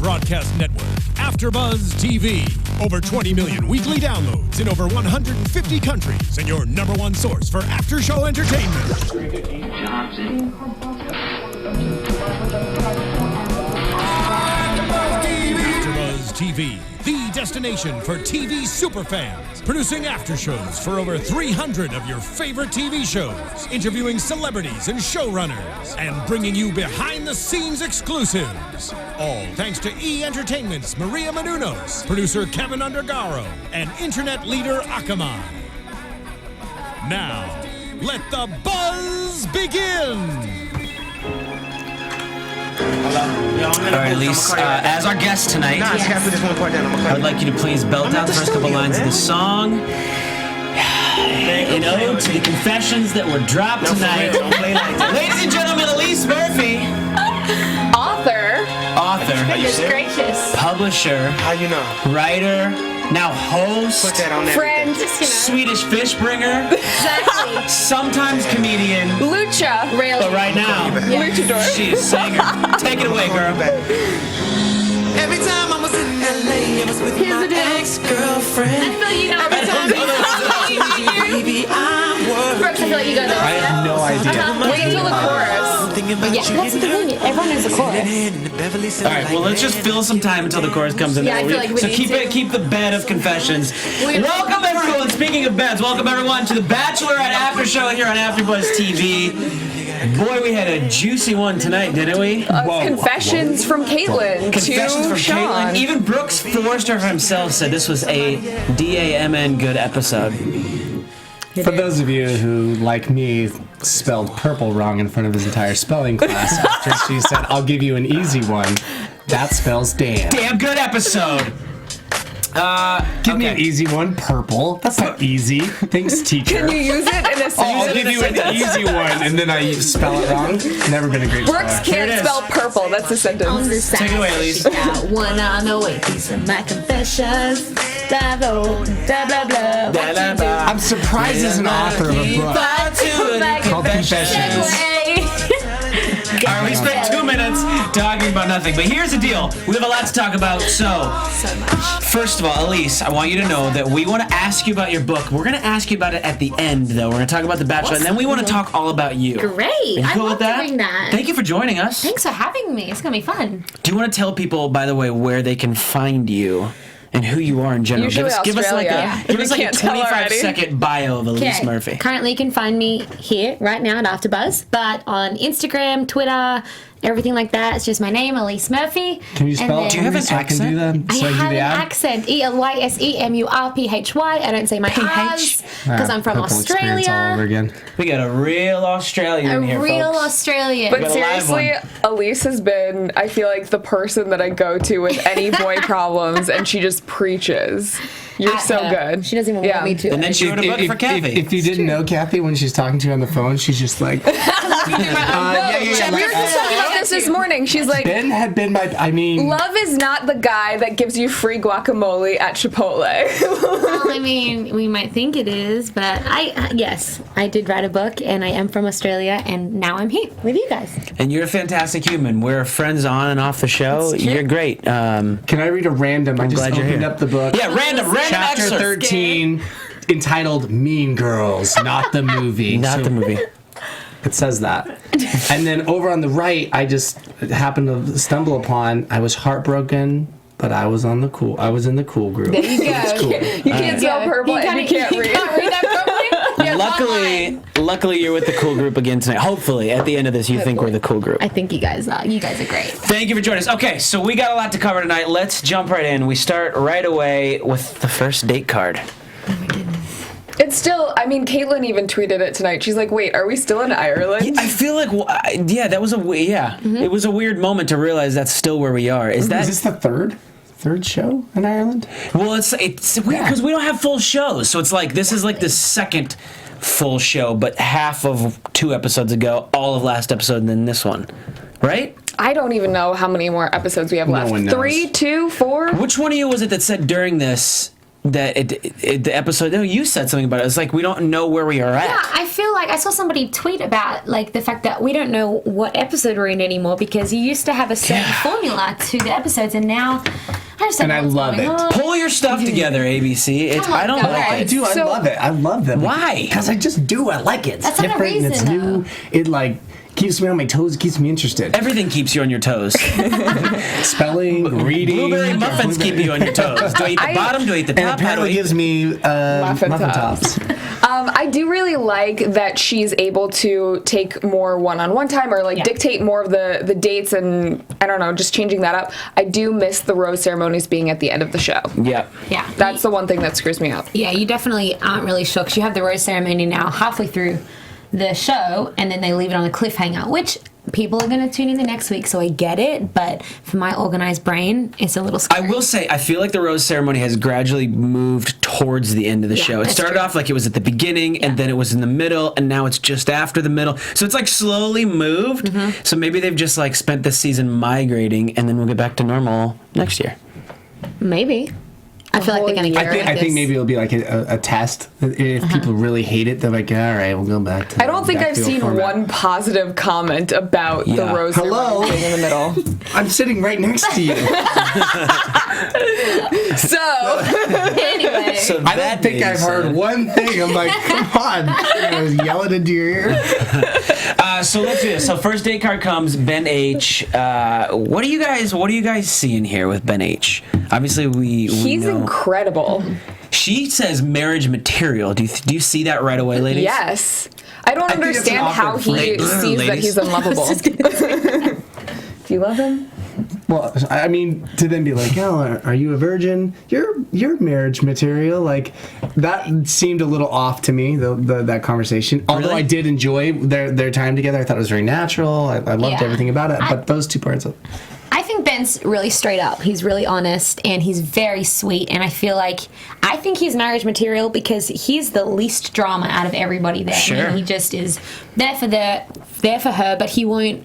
broadcast network, AFTERBUZZ TV. Over 20 million weekly downloads in over 150 countries, and your number one source for after-show entertainment. AFTERBUZZ TV, the destination for TV superfans. Producing after shows for over 300 of your favorite TV shows. Interviewing celebrities and showrunners. And bringing you behind-the-scenes exclusives. All thanks to E! Entertainment's Maria Menounos, producer Kevin Undergaro, and internet leader Akamai. Now, let the buzz begin! All right, Elise, as our guest tonight, I would like you to please belt out the first couple lines of the song. In ode to the confessions that were dropped tonight. Ladies and gentlemen, Elise Murphy. Author. Goodness gracious. Publisher. How you know? Writer. Now host. Put that on Friend. Swedish fish bringer. Exactly. Sometimes comedian. Lucha. Rail. But right now, Luchador. she is singer. Take it away, girl. Every time I was in LA, I was with my ex-girlfriend. I feel you know. Baby, I'm worried. Brooks, I feel like you got I that. have no idea. Wait until the chorus. But yeah, that's the thing. Everyone knows the chorus. All right, well, let's just fill some time until the chorus comes in. Yeah, I feel like we so need keep the bed of confessions. Welcome, everyone. Speaking of beds, welcome, everyone, to the Bachelorette After Show here on AfterBuzz TV. Boy, we had a juicy one tonight, didn't we? Confessions from Caitlyn Confessions to from Shawn. Caitlyn. Even Brooks Forrester himself said this was a DAMN good episode. For those of you who, like me, spelled purple wrong in front of his entire spelling class after she said, I'll give you an easy one, that spells damn. Damn good episode. Give me an easy one, purple. That's not easy. Thanks, teacher. Can you use it in a sentence? I'll give you an easy one, and then I spell it wrong. Never been a great Brooks speller. can't spell purple. That's a sentence. Take it away, Elise. Got one on the way. These are my confessions. Blah, blah, blah, blah, blah. I'm surprised as an author of a book called Confessions. All right, we spent 2 minutes talking about nothing, but here's the deal. We have a lot to talk about, so first of all, Elise, I want you to know that we want to ask you about your book. We're going to ask you about it at the end, though. We're going to talk about The Bachelor, and then we want to talk all about you. Great. You I cool love with that? doing that. Thank you for joining us. Thanks for having me. It's going to be fun. Do you want to tell people, by the way, where they can find you and who you are in general? Usually give us like Australia. a, give If us you like a can't tell already. 25-second bio of Elise Okay. Murphy. Currently, you can find me here right now at AfterBuzz, but on Instagram, Twitter, everything like that, it's just my name, Elise Murphy. Can you spell it Do you have for me an so I can do that? I So have do an the ad? accent, ELYSEMURPHY. I don't say my R's because I'm from Purple experience all over Australia. again. We got a real Australian A here, real folks. Australian. But got a live seriously, Elise has been, I feel like, the person that I go to with any boy problems, and she just preaches. You're At so her. good. She doesn't even want me to. And then she wrote a book for Cathy. If you didn't know Cathy, when she's talking to you on the phone, she's just like, We were just talking about this morning. She's like, Ben had been my, I mean, love is not the guy that gives you free guacamole at Chipotle. Well, I mean, we might think it is, but yes, I did write a book, and I am from Australia, and now I'm here with you guys. And you're a fantastic human. We're friends on and off the show. That's true. You're great. can I read a random? I just glad you're opened here. up the book. Yeah, random Chapter excerpt. 13, entitled Mean Girls, not the movie. Not So the movie. It says that. And then over on the right, I just happened to stumble upon, I was heartbroken, but I was in the cool group. There you go. You can't spell purple and you can't read. can't read that properly? Yeah, Luckily, you're with the cool group again tonight. Hopefully, at the end of this, you think we're the cool group. I think you guys are great. Thank you for joining us. Okay, so we got a lot to cover tonight. Let's jump right in. We start right away with the first date card. It's still, I mean, Caitlyn even tweeted it tonight. She's like, wait, are we still in Ireland? I feel like, that was it was a weird moment to realize that's still where we are. Is this the third show in Ireland? Well, it's weird because we don't have full shows, so it's like this is like the second full show, but half of 2 episodes ago, all of last episode, and then this one, right? I don't even know how many more episodes we have left. one knows. 3, 2, 4? Which one of you was it that said during this the episode. No, you said something about it. It's like we don't know where we are at. Yeah, I feel like I saw somebody tweet about like the fact that we don't know what episode we're in anymore because you used to have a certain formula to the episodes, and now I just don't know what's love going it. on. Pull your stuff together, ABC. Come on, I don't go like ahead. it. I do. I love it. I love them. Why? Because I just do. I like it. It's That's not a different and it's reason, new. It like keeps me on my toes. It keeps me interested. Everything keeps you on your toes. Spelling, reading. Blueberry muffins keep you on your toes. Do I eat the bottom? Do I eat the And top? How do I apparently eat? gives me muffin tops. I do really like that she's able to take more one-on-one time or like dictate more of the dates, and I don't know, just changing that up. I do miss the rose ceremonies being at the end of the show. Yeah. Yeah. That's the one thing that screws me up. Yeah, you definitely aren't really sure 'cause you have the rose ceremony now halfway through the show, and then they leave it on a cliffhanger, which people are going to tune in the next week, so I get it, but for my organized brain, it's a little I scary. will say, I feel like the rose ceremony has gradually moved towards the end of the show. It that's started true. off like it was at the beginning, and then it was in the middle, and now it's just after the middle. So it's like slowly moved. So maybe they've just like spent this season migrating, and then we'll get back to normal next year. Maybe. I feel like they're going to whole get year. rid of I think this. maybe it'll be like a test. If people really hate it, they're like, all right, we'll go back to I don't think I've Backfield seen format. one positive comment about the Yeah. rose Hello? ceremony being in the middle. I'm sitting right next to you. So, Anyway. So I don't think I've heard one thing. I'm like, come on. I was yelling into your ear. So let's do this. So first date card comes Ben H. What do you guys seeing here with Ben H? Obviously, we he's know. incredible. She says marriage material. Do you see that right away, ladies? Yes. I don't think it's an understand how awkward he phrase. sees that Ladies. he's unlovable. Do you love him? Well, I mean, to then be like, oh, are you a virgin? You're marriage material. Like, that seemed a little off to me, that conversation. Although Really? I did enjoy their time together. I thought it was very natural. I loved Yeah. everything about it. But those two parts of I think Ben's really straight up. He's really honest and he's very sweet. And I think he's marriage material because he's the least drama out of everybody there. Sure. And he just is there for her, but he won't,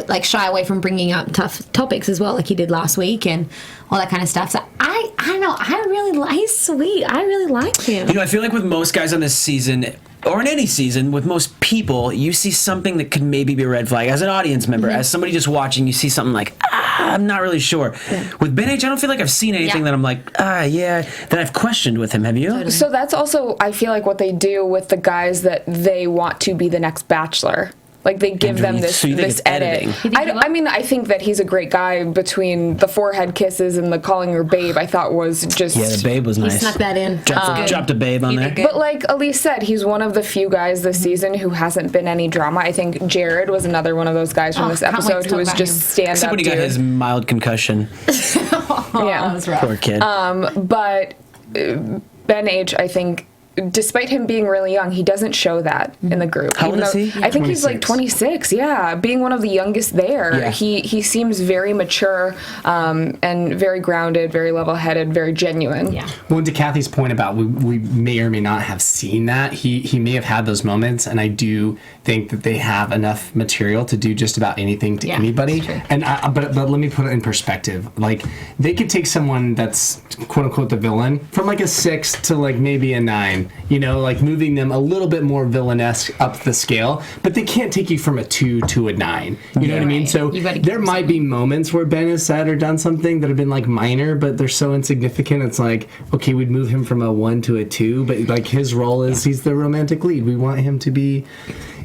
like shy away from bringing up tough topics as well, like he did last week and all that kind of stuff. So I don't know. He's sweet. I really like him. I feel like with most guys on this season, or in any season, with most people, you see something that could maybe be a red flag. As an audience member, as somebody just watching, you see something like, I'm not really sure. Yeah. With Ben H, I don't feel like I've seen anything that I'm like, that I've questioned with him. Have you? Totally. So that's also, I feel like, what they do with the guys that they want to be the next Bachelor. Like, they give them this, So you think this it's edit. editing? I think that he's a great guy. Between the forehead kisses and the calling her babe, I thought was just... Yeah, the babe was He nice. snuck that in. Dropped a babe on there. But like Elise said, he's one of the few guys this season who hasn't been any drama. I think Jared was another one of those guys from this can't wait to episode who talk was about just him. stand-up Except when he got dude. his mild concussion. Yeah. That's rough. Poor kid. But Ben H, I think, despite him being really young, he doesn't show that in the group. How old is he? I think he's like 26. Yeah, being one of the youngest there, Yeah. he seems very mature and very grounded, very level-headed, very genuine. Yeah. Well, to Kathy's point about we may or may not have seen that, he may have had those moments, and I do think that they have enough material to do just about anything to anybody. that's true. And but let me put it in perspective. Like, they could take someone that's quote unquote the villain from like a 6 to like maybe a 9. Like moving them a little bit more villainous up the scale, but they can't take you from a 2 to a 9. You know what I mean? Right. So You gotta keep there might be moments where Ben has said or done something that have been like minor, but they're so insignificant. It's like, okay, we'd move him from a 1 to a 2, but like his role is he's the romantic lead. We want him to be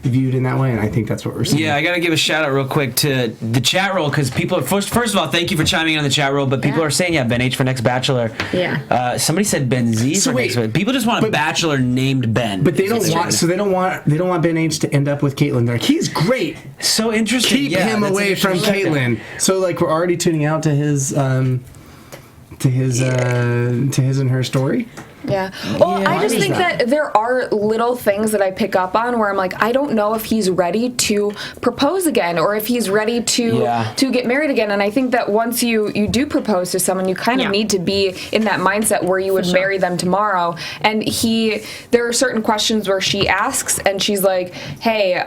viewed in that way, and I think that's what we're seeing. Yeah, I gotta give a shout out real quick to the chat roll because people are first of all, thank you for chiming in on the chat roll. But people are saying, Ben H for next Bachelor. Yeah. Somebody said Ben Z So for wait, next Bachelor. People just want a Bachelor named Ben. But they don't want. So they don't want Ben H to end up with Kaitlyn. They're like, he's great. So interesting. Keep Yeah, him that's away an from interesting Kaitlyn. So like we're already tuning out to his and her story. Yeah. Well, I just think that there are little things that I pick up on where I'm like, I don't know if he's ready to propose again or if he's ready to get married again. And I think that once you do propose to someone, you kind of need to be in that mindset where you would marry them tomorrow. And there are certain questions where she asks and she's like, hey,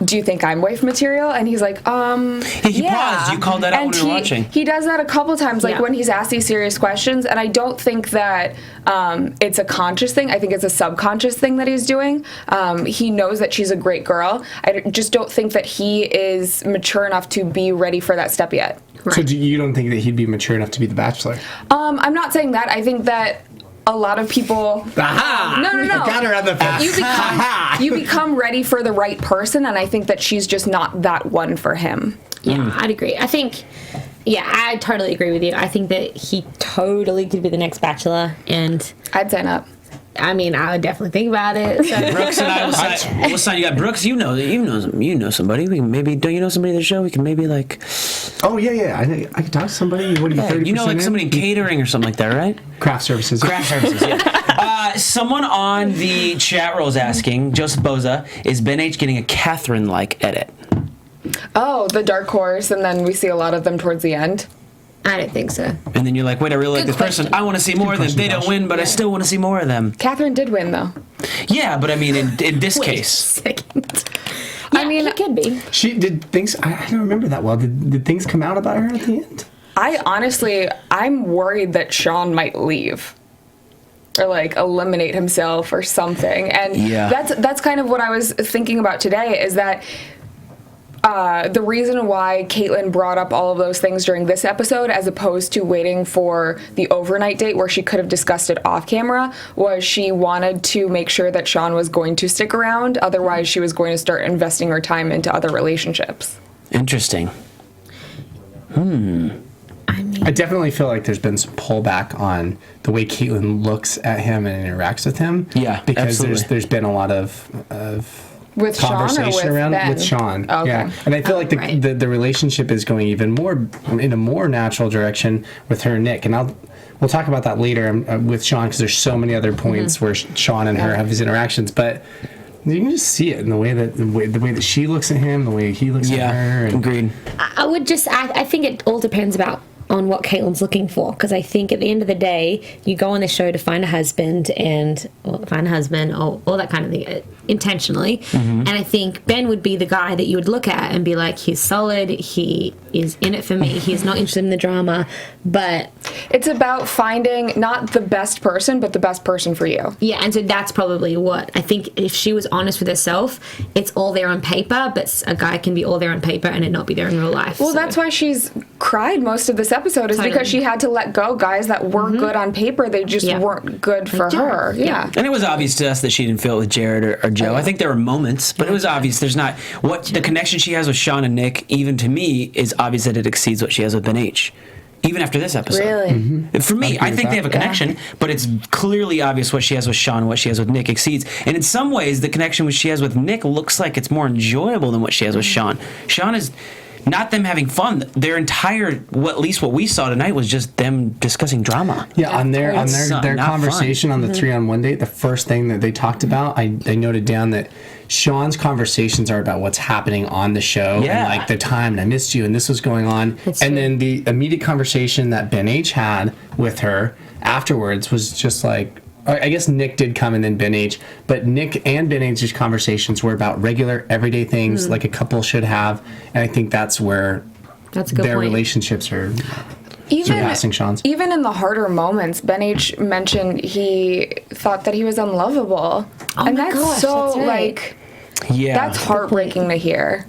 do you think I'm wife material? And he's like, He paused. You called that out when you were watching. He does that a couple times, like when he's asked these serious questions, and I don't think that it's a conscious thing. I think it's a subconscious thing that he's doing. He knows that she's a great girl. I just don't think that he is mature enough to be ready for that step yet. Right. So you don't think that he'd be mature enough to be the Bachelor? I'm not saying that. I think that a lot of people. Aha! No. I got her on the fence. You become ready for the right person, and I think that she's just not that one for him. Yeah, I'd agree. I think, I totally agree with you. I think that he totally could be the next Bachelor, and I'd sign up. I mean, I would definitely think about it. So. Brooks and I will sign. You got Brooks. You know somebody. We can maybe. Don't you know somebody in the show? We can maybe like. Oh yeah. I could talk to somebody. What are you? 30% you know, like in? somebody in catering or something like that, right? Craft services. Craft services. Yeah. Someone on the chat roll is asking, Joseph Boza, is Ben H getting a Catherine-like edit? Oh, the dark horse, and then we see a lot of them towards the end. I don't think so. And then you're like, wait, I really like this person. I want to see more of them. They don't win, but I still want to see more of them. Catherine did win, though. Yeah, but I mean, in this case. Second. Yeah, I mean, it could be. She did things. I don't remember that well. Did things come out about her at the end? I'm worried that Shawn might leave. Or like eliminate himself or something. And that's kind of what I was thinking about today, is that the reason why Kaitlyn brought up all of those things during this episode, as opposed to waiting for the overnight date where she could have discussed it off camera, was she wanted to make sure that Shawn was going to stick around. Otherwise, she was going to start investing her time into other relationships. Interesting. I definitely feel like there's been some pullback on the way Kaitlyn looks at him and interacts with him. Yeah, because absolutely. there's been a lot of with conversation Shawn or with around Ben? with Shawn. Okay. Yeah, and I feel like the relationship is going even more in a more natural direction with her and Nick, and we'll talk about that later with Shawn, because there's so many other points where Shawn and her have these interactions, but. You can just see it in the way that she looks at him, the way he looks at her. Agreed. I think it all depends on what Kaitlyn's looking for, because I think at the end of the day, you go on the show to find a husband or all that kind of thing, intentionally. And I think Ben would be the guy that you would look at and be like, he's solid, he is in it for me, he's not interested in the drama, but it's about finding not the best person, but the best person for you. Yeah, and so that's probably what I think. If she was honest with herself, it's all there on paper, but a guy can be all there on paper and it not be there in real life. Well, that's why she's cried most of this episode, is because she had to let go guys that were good on paper. They just weren't good for her. Yeah. And it was obvious to us that she didn't feel it with Jared or Joe. I think there were moments, but it was obvious there's not the connection she has with Shawn and Nick, even to me, is obvious that it exceeds what she has with Ben H. Even after this episode. Really? For me, I think they have a connection, but it's clearly obvious what she has with Shawn and what she has with Nick exceeds. And in some ways, the connection which she has with Nick looks like it's more enjoyable than what she has with Shawn. Shawn is not them having fun. Their entire, at least what we saw tonight, was just them discussing drama. Yeah, on their conversation on the 3-on-1 date, the first thing that they talked about, I noted down that Shawn's conversations are about what's happening on the show and like the time, and I missed you, and this was going on. And then the immediate conversation that Ben H had with her afterwards was just like, I guess Nick did come and then Ben H, but Nick and Ben H's conversations were about regular, everyday things like a couple should have, and I think that's where their relationships are surpassing Shawn's. Even in the harder moments, Ben H mentioned he thought that he was unlovable. Oh, and my that's gosh, so, that's right. that's heartbreaking to hear.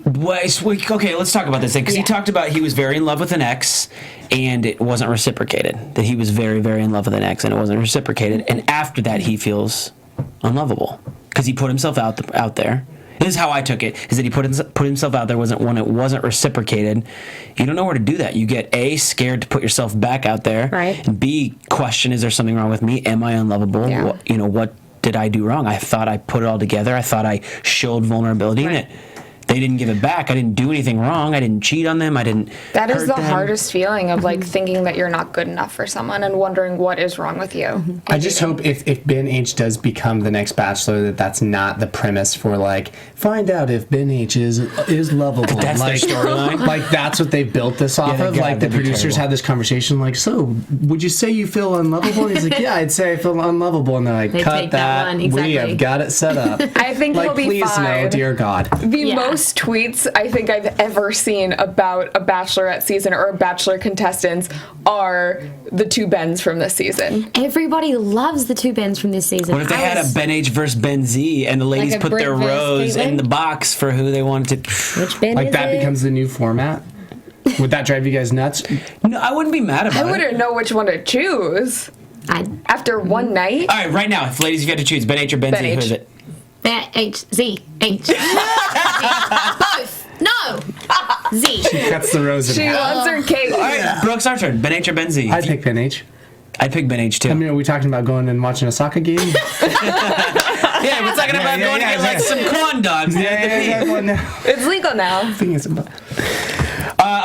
Well, okay, let's talk about this thing, because he talked about he was very in love with an ex and it wasn't reciprocated. That he was very, very in love with an ex and it wasn't reciprocated. And after that, he feels unlovable because he put himself out there. This is how I took it, is that he put himself out there when it wasn't reciprocated. You don't know where to do that. You get A, scared to put yourself back out there. Right. And B, question, is there something wrong with me? Am I unlovable? Yeah. What did I do wrong? I thought I put it all together. I thought I showed vulnerability in it. they didn't give it back. I didn't do anything wrong. I didn't cheat on them. I didn't. That is hurt the them. hardest feeling of like thinking that you're not good enough for someone and wondering what is wrong with you. I just hope if Ben H does become the next Bachelor, that's not the premise for like find out if Ben H is lovable. That's like, their storyline. Like that's what they've built this off of. Like the producers had this conversation, like, so would you say you feel unlovable? And he's like, yeah, I'd say I feel unlovable. And they're like, They cut take that one, exactly. We have got it set up. I think like, he'll be please fine. no, dear God. The most tweets I think I've ever seen about a Bachelorette season or a Bachelor contestants are the two Bens from this season. Everybody loves the two Bens from this season. What if they had a Ben H versus Ben Z and the ladies Like a put Britt their versus rows in Caitlyn? the box for who they wanted to? Which Ben Like is that it? becomes the new format. Would that drive you guys nuts? No, I wouldn't be mad about I it. wouldn't know which one to choose after one night. All right, right now, if ladies, you got to choose Ben H or Ben Z, Ben who H. is it? Ben H Z H. Both. No. Z. Cuts the rose in She half. loves her cake. All right, Brooks, our turn. Ben H or Ben Z? I'd pick Ben H. I'd pick Ben H too. I mean, are we talking about going and watching a soccer game? Yeah, we're talking about going to get like some corn dogs. It's legal now.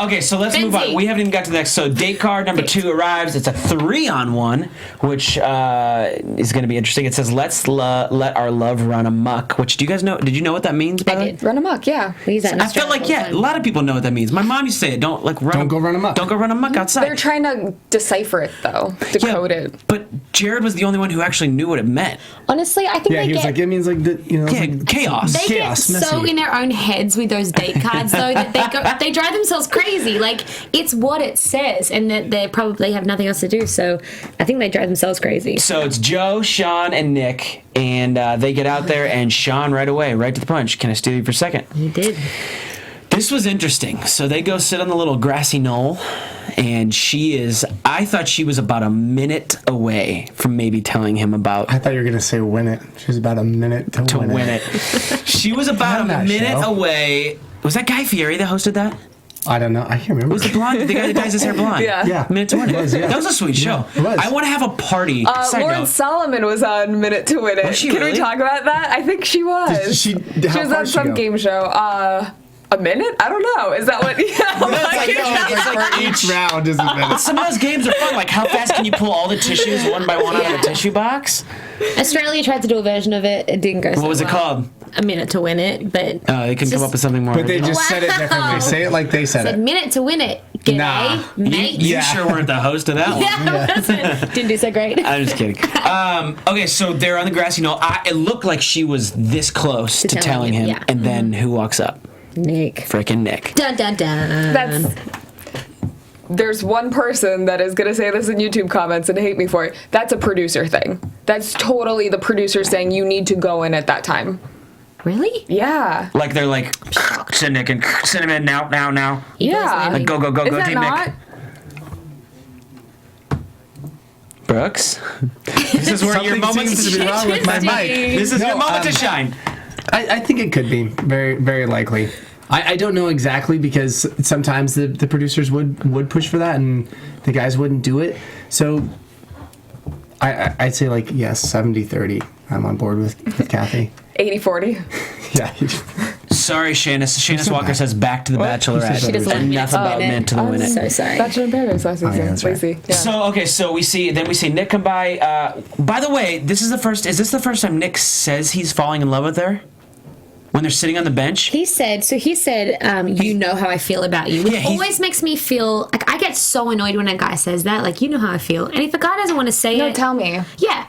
Okay, so let's move on. We haven't even got to the next. So date card number 2 arrives. It's a 3-on-1, which is going to be interesting. It says, "Let's let our love run amok." Which do you guys know? Did you know what that means? By the way? Run amok, yeah. We use that in I felt like Australia a lot of people know what that means. My mom used to say it. Don't go run amok. Don't go run amok outside. They're trying to decipher it though, decode it. But Jared was the only one who actually knew what it meant. Honestly, I think Yeah, they he was get like, it means like the, like chaos. they get so in their own heads with those date cards though that they drive themselves crazy. Like it's what it says, and that they probably have nothing else to do. So I think they drive themselves crazy. So it's Joe, Shawn, and Nick, and they get out there, and Shawn right away, right to the punch. Can I steal you for a second? You did. This was interesting. So they go sit on the little grassy knoll, and I thought she was about a minute away from maybe telling him about. I thought you were gonna say win it. She was about a minute to win it. She was about a minute away. Was that Guy Fieri that hosted that? I don't know. I can't remember. Was the blonde? The guy that dyes his hair blonde. Yeah. Minute to Win It. It was, yeah. That was a sweet show. It was. I want to have a party. Side Lauren note. Solomon was on Minute to Win It. Was she Can really? we talk about that? I think she was. She was on some game show. A minute? I don't know. Is that what? Yeah. For each round is a minute. Some of those games are fun. Like, how fast can you pull all the tissues one by one out of a tissue box? Australia tried to do a version of it. It didn't go so What was it well. called? A minute to win it, but They couldn't come up with something more. But they original. just said it differently. Say it like they said said it. minute to win it. G'day, Nah. mate. You sure weren't the host of that one. Yeah, I wasn't. Didn't do so great. I'm just kidding. Okay, so they're on the grassy knoll. It looked like she was this close to telling him, yeah. and then who walks up? Nick. Frickin' Nick. Dun dun dun. There's one person that is going to say this in YouTube comments and hate me for it. That's a producer thing. That's totally the producer saying you need to go in at that time. Really? Yeah. Like they're like, send Nick and send him in now. Yeah. Like, go, Is that team not? Nick. Brooks, this is where your Something moment seems to be wrong with my mic. This is your moment to shine. I think it could be very, very likely. I don't know exactly because sometimes the producers would push for that and the guys wouldn't do it. So I'd say like yes, 70-30. I'm on board with Cathy. 80-40. Yeah. Sorry, Shanice. Shanice Walker says back to the Bachelorette. She doesn't like Enough about Mint to the Win It. So sorry. Bachelor in Paradise last season. that's right. Lacey. Yeah. So okay, so we see Nick come by. By the way, is this the first time Nick says he's falling in love with her? When they're sitting on the bench? He said, you know how I feel about you. Which Yeah, always makes me feel, like, I get so annoyed when a guy says that. Like, you know how I feel. And if a guy doesn't want to say No, it. tell me. Yeah.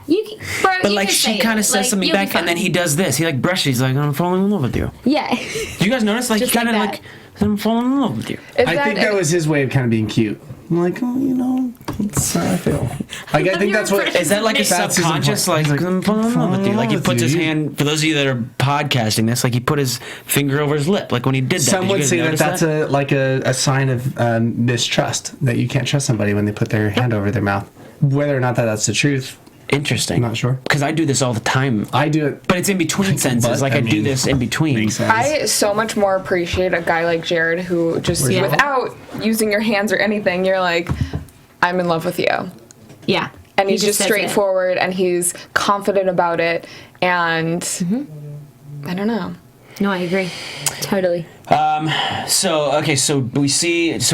Bro, But you like can she say kind of it. says Like, something you'll be back, and then fine. he does this. He like brushes. He's like, I'm falling in love with you. Yeah. Do you guys notice? Like Just he kind of like like, I'm falling in love with you. Is I think that was his way of kind of being cute. I'm like, oh, you know, that's how I feel. Like, I think that's what. Is that like a That's his subconscious, like, point. I'm falling in love with you? Like he puts his You- hand. For those of you that are podcasting this, like he put his finger over his lip, like when he did that. Some Did you would guys say that notice that's a sign of mistrust, that you can't trust somebody when they put their hand over their mouth. Whether or not that's the truth, Interesting. I'm not sure. Because I do this all the time. I do it. But it's in between sentences. Like I do this in between. Makes sense. I so much more appreciate a guy like Jared who just, without using your hands or anything, you're like, I'm in love with you. Yeah. And He he's just says straightforward and he's confident about it. And I don't know. No, I agree. Totally. So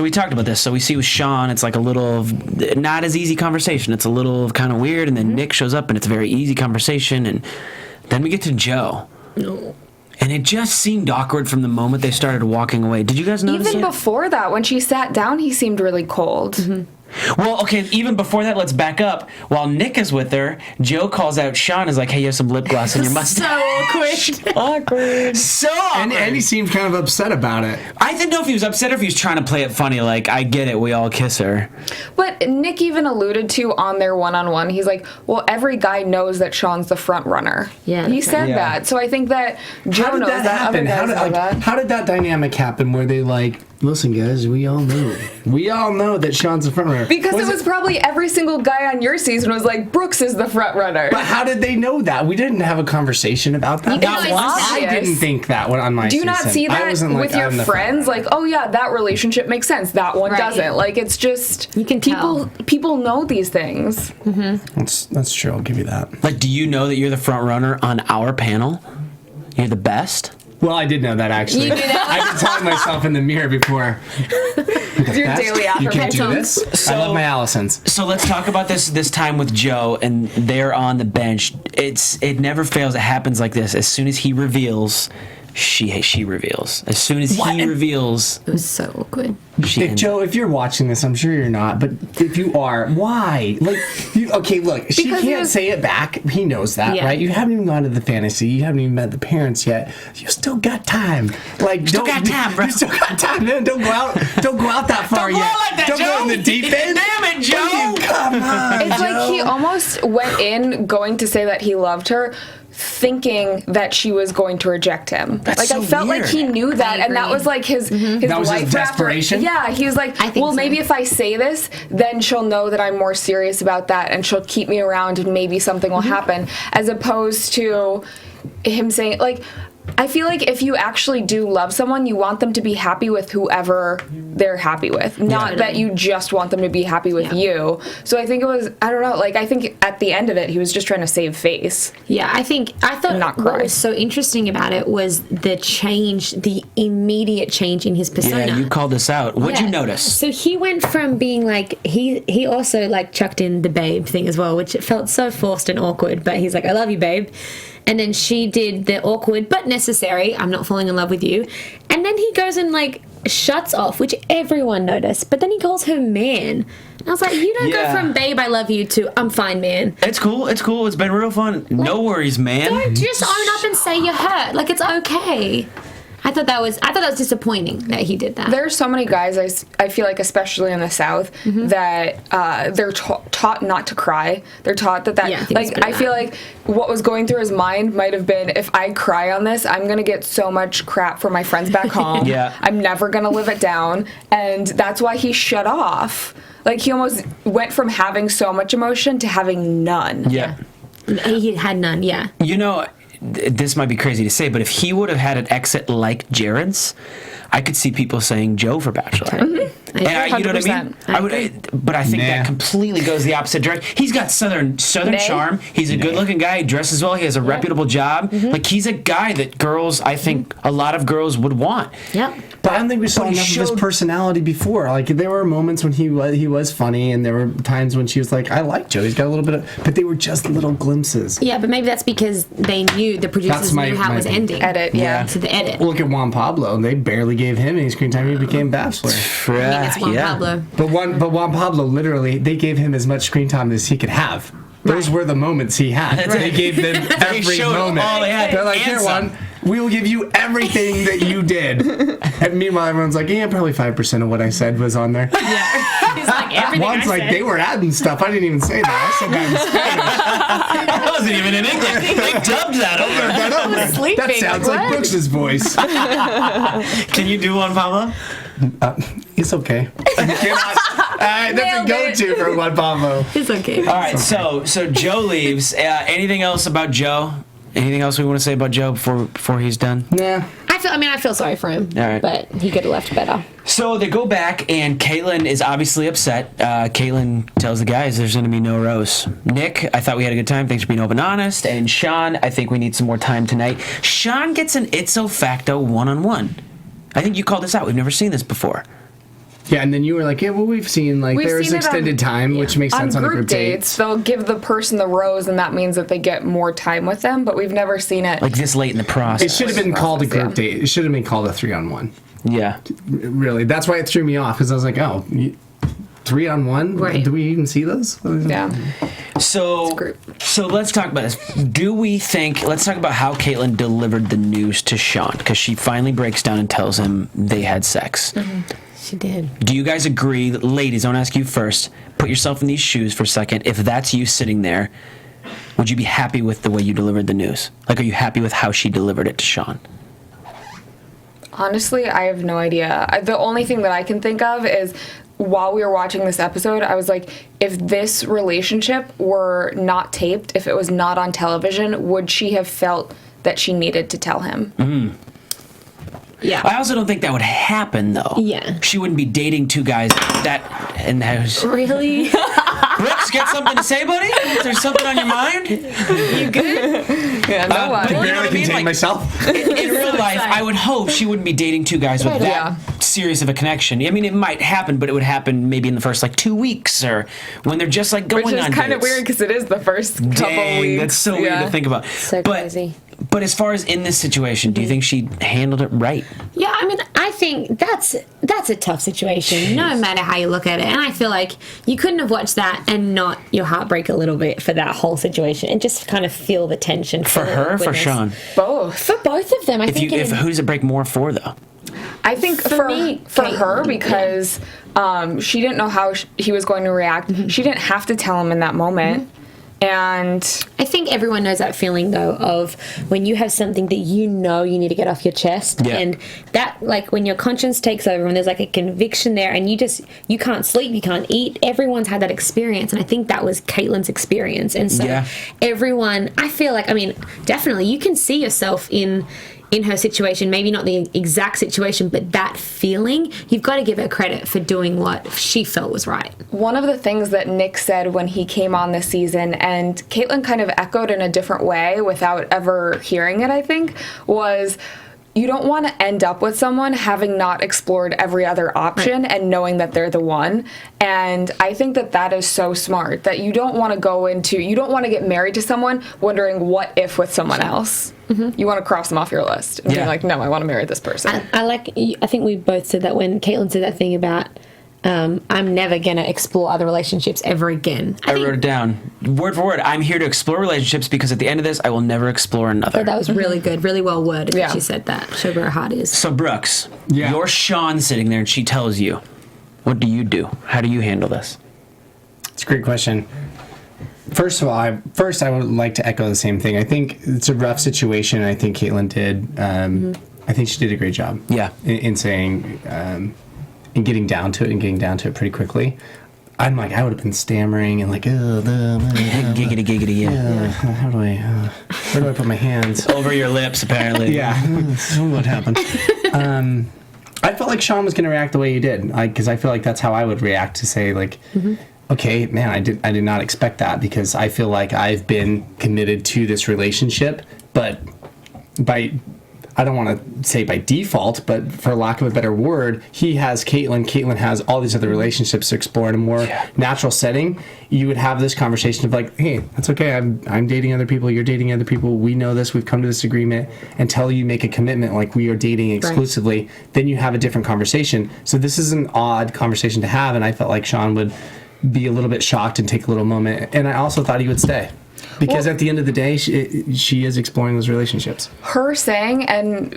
we talked about this. So we see with Shawn, it's like a little not as easy conversation. It's a little kind of weird, and then Nick shows up, and it's a very easy conversation, and then we get to Joe. No. And it just seemed awkward from the moment they started walking away. Did you guys notice Even before that, when she sat down, he seemed really cold. Mm-hmm. Well, okay, even before that, let's back up. While Nick is with her, Joe calls out Shawn, is like, hey, you have some lip gloss on your mustache. So awkward. So awkward. And he seemed kind of upset about it. I didn't know if he was upset or if he was trying to play it funny, like, I get it, we all kiss her. But Nick even alluded to on their one-on-one, he's like, well, every guy knows that Shawn's the front runner. Yeah, He that's said right. that. So I think that Joe How did knows that that. happen? Other guys know that. How did that dynamic happen where they like, listen, guys, we all know that Shawn's the front runner. Because it was probably every single guy on your season was like, Brooks is the front runner. But how did they know that? We didn't have a conversation about that. You can always I obvious. didn't think that one on my Do you season. not see I that wasn't like, with your I'm the front friends? runner. Like, oh yeah, that relationship makes sense. That one Right. doesn't. Like, it's just You can tell. people know these things. That's true. I'll give you that. Like, do you know that you're the front runner on our panel? You're the best? Well, I did know that actually. You knew that? I've been telling myself in the mirror before. Your daily You can do affirmations. this. I love my Allisons. So let's talk about this time with Joe, and they're on the bench. It never fails. It happens like this. As soon as he reveals, she reveals. As soon as he reveals, It was so awkward. she If ends. Joe, if you're watching this, I'm sure you're not, but if you are, why? Like, okay, look, she Because he can't was- say it back. He knows that, Yeah. right? You haven't even gone to the fantasy. You haven't even met the parents yet. You still got time. Like, still got time, bro. You still got time, man. Don't go out that far Don't go yet. out like that, Don't go in Joe. the deep end. Damn it, Joe. Come on, It's like he Joe. almost went in going to say that he loved her, thinking that she was going to reject him. That's like so I felt weird. like he knew that, and that agree. was like his That was his life desperation? After. Yeah, he was like, I think well, so. maybe if I say this, then she'll know that I'm more serious about that, and she'll keep me around, and maybe something will happen, as opposed to him saying like. I feel like if you actually do love someone, you want them to be happy with whoever they're happy with, not that you just want them to be happy with you. So I think it was, I don't know, like I think at the end of it, he was just trying to save face. Yeah, I thought Not what cry. was so interesting about it was the immediate change in his persona. Yeah, you called this out. What'd you Yeah. notice? So he went from being like he also like chucked in the babe thing as well, which it felt so forced and awkward. But he's like, I love you, babe. And then she did the awkward but necessary, I'm not falling in love with you. And then he goes and like shuts off, which everyone noticed. But then he calls her man. And I was like, you don't Yeah. go from babe, I love you to I'm fine, man. It's cool. It's cool. It's been real fun. No worries, man. Don't just own up and say you're hurt. Like it's okay. I thought that was disappointing that he did that. There are so many guys, I feel like, especially in the South, that they're taught not to cry. They're taught that Yeah, I think it's like, pretty I feel bad. like what was going through his mind might have been, if I cry on this, I'm going to get so much crap from my friends back home. Yeah. I'm never going to live it down. And that's why he shut off. Like, he almost went from having so much emotion to having none. Yeah. He had none, yeah. You know, this might be crazy to say, but if he would have had an exit like Jared's, I could see people saying Joe for Bachelor. And you know what I mean? 100%. But I think Nah. that completely goes the opposite direction. He's got southern Nay. charm. He's a good-looking guy. He dresses well. He has a reputable job. Like, he's a guy that girls, I think, a lot of girls would want. Yep. But I don't think we saw But he enough of his showed- personality before. Like there were moments when he was funny, and there were times when she was like, "I like Joe. He's got a little bit of," but they were just little glimpses. Yeah, but maybe that's because they knew the producers That's my- knew how it my was thing. ending. Edit, yeah. To the edit. Look at Juan Pablo. They barely gave him any screen time. He became Bachelor. I mean, it's Juan Pablo. But Juan Pablo, literally, they gave him as much screen time as he could have. Those were the moments he had. They gave them every showed moment. all they had They're like, and here, some." Juan, we will give you everything that you did. And meanwhile, everyone's like, yeah, probably 5% of what I said was on there. He's like, everything Juan's I like, said. they were adding stuff. I didn't even say that. I said that in Spanish. That wasn't even in English. They dubbed that over. That sleeping. sounds Like, like what? Brooks's voice. Can you do one, Pablo? It's okay. You cannot. That's a Nailed it. go-to for Juan Pablo. It's okay. All right, so Joe leaves. Anything else about Joe? Anything else we want to say about Joe before he's done? Nah. I I feel sorry for him. All right. But he could have left better. So they go back, and Kaitlyn is obviously upset. Kaitlyn tells the guys there's going to be no rose. Nick, I thought we had a good time. Thanks for being open and honest. And Shawn, I think we need some more time tonight. Shawn gets an ipso facto one-on-one. I think you called this out. We've never seen this before. Yeah, and then you were like, yeah, well, we've seen there's extended time, which makes sense on the group dates. They'll give the person the rose, and that means that they get more time with them, but we've never seen it. Like this late in the process. It should have been called a group date. It should have been called a 3-on-1. Yeah. Really. That's why it threw me off, because I was like, 3-on-1? Right. Do we even see those? Yeah. So let's talk about this. Let's talk about how Kaitlyn delivered the news to Shawn, because she finally breaks down and tells him they had sex. Mm-hmm. She did. Do you guys agree, ladies, I want to ask you first, put yourself in these shoes for a second. If that's you sitting there, would you be happy with the way you delivered the news? Like, are you happy with how she delivered it to Shawn? Honestly, I have no idea. The only thing that I can think of is while we were watching this episode, I was like, if this relationship were not taped, if it was not on television, would she have felt that she needed to tell him? Mm. Yeah. I also don't think that would happen, though. Yeah. She wouldn't be dating two guys in the house. Really? Brooks, get something to say, buddy? Is there something on your mind? You good? Yeah, no I barely contain myself. In real life, I would hope she wouldn't be dating two guys with that serious of a connection. I mean, it might happen, but it would happen maybe in the first 2 weeks, or when they're just going on dates. Which is kind of weird because it is the first couple weeks. That's so weird to think about. So crazy. But as far as in this situation, do you think she handled it right? Yeah, I mean, I think that's a tough situation, no matter how you look at it. And I feel like you couldn't have watched that and not your heart break a little bit for that whole situation and just kind of feel the tension. For her or for Shawn? Both. For both of them, I think. Who does it break more for, though? I think for her, because she didn't know how he was going to react. Mm-hmm. She didn't have to tell him in that moment. Mm-hmm. And I think everyone knows that feeling, though, of when you have something that you know you need to get off your chest. Yeah. And that, when your conscience takes over and there's a conviction there and you can't sleep, you can't eat. Everyone's had that experience. And I think that was Kaitlyn's experience. And so everyone, I feel like, definitely you can see yourself in her situation, maybe not the exact situation, but that feeling, you've got to give her credit for doing what she felt was right. One of the things that Nick said when he came on this season, and Kaitlyn kind of echoed in a different way without ever hearing it, I think, was you don't want to end up with someone having not explored every other option and knowing that they're the one. And I think that is so smart, that you don't want to get married to someone wondering what if with someone else. Mm-hmm. You want to cross them off your list and be like, no, I want to marry this person. I think we both said that when Kaitlyn said that thing about I'm never going to explore other relationships ever again. I wrote it down. Word for word. I'm here to explore relationships because at the end of this, I will never explore another. So that was really good. Really well worded when she said that. Showed where her heart is. So, Brooks, you're Shawn sitting there and she tells you. What do you do? How do you handle this? It's a great question. First of all, I would like to echo the same thing. I think it's a rough situation, and I think Kaitlyn did. I think she did a great job. Yeah. In saying, in getting down to it pretty quickly. I would have been stammering and giggity, yeah. How do where do I put my hands? Over your lips, apparently. Yeah. What happened? I felt like Shawn was going to react the way he did, because I feel like that's how I would react to say, okay, man, I did not expect that, because I feel like I've been committed to this relationship, but I don't want to say by default, but for lack of a better word, he has Kaitlyn. Kaitlyn has all these other relationships to explore in a more natural setting. You would have this conversation of hey, that's okay. I'm dating other people. You're dating other people. We know this. We've come to this agreement. Until you make a commitment we are dating exclusively, then you have a different conversation. So this is an odd conversation to have, and I felt like Shawn would be a little bit shocked and take a little moment. And I also thought he would stay. Because at the end of the day, she is exploring those relationships. Her saying, and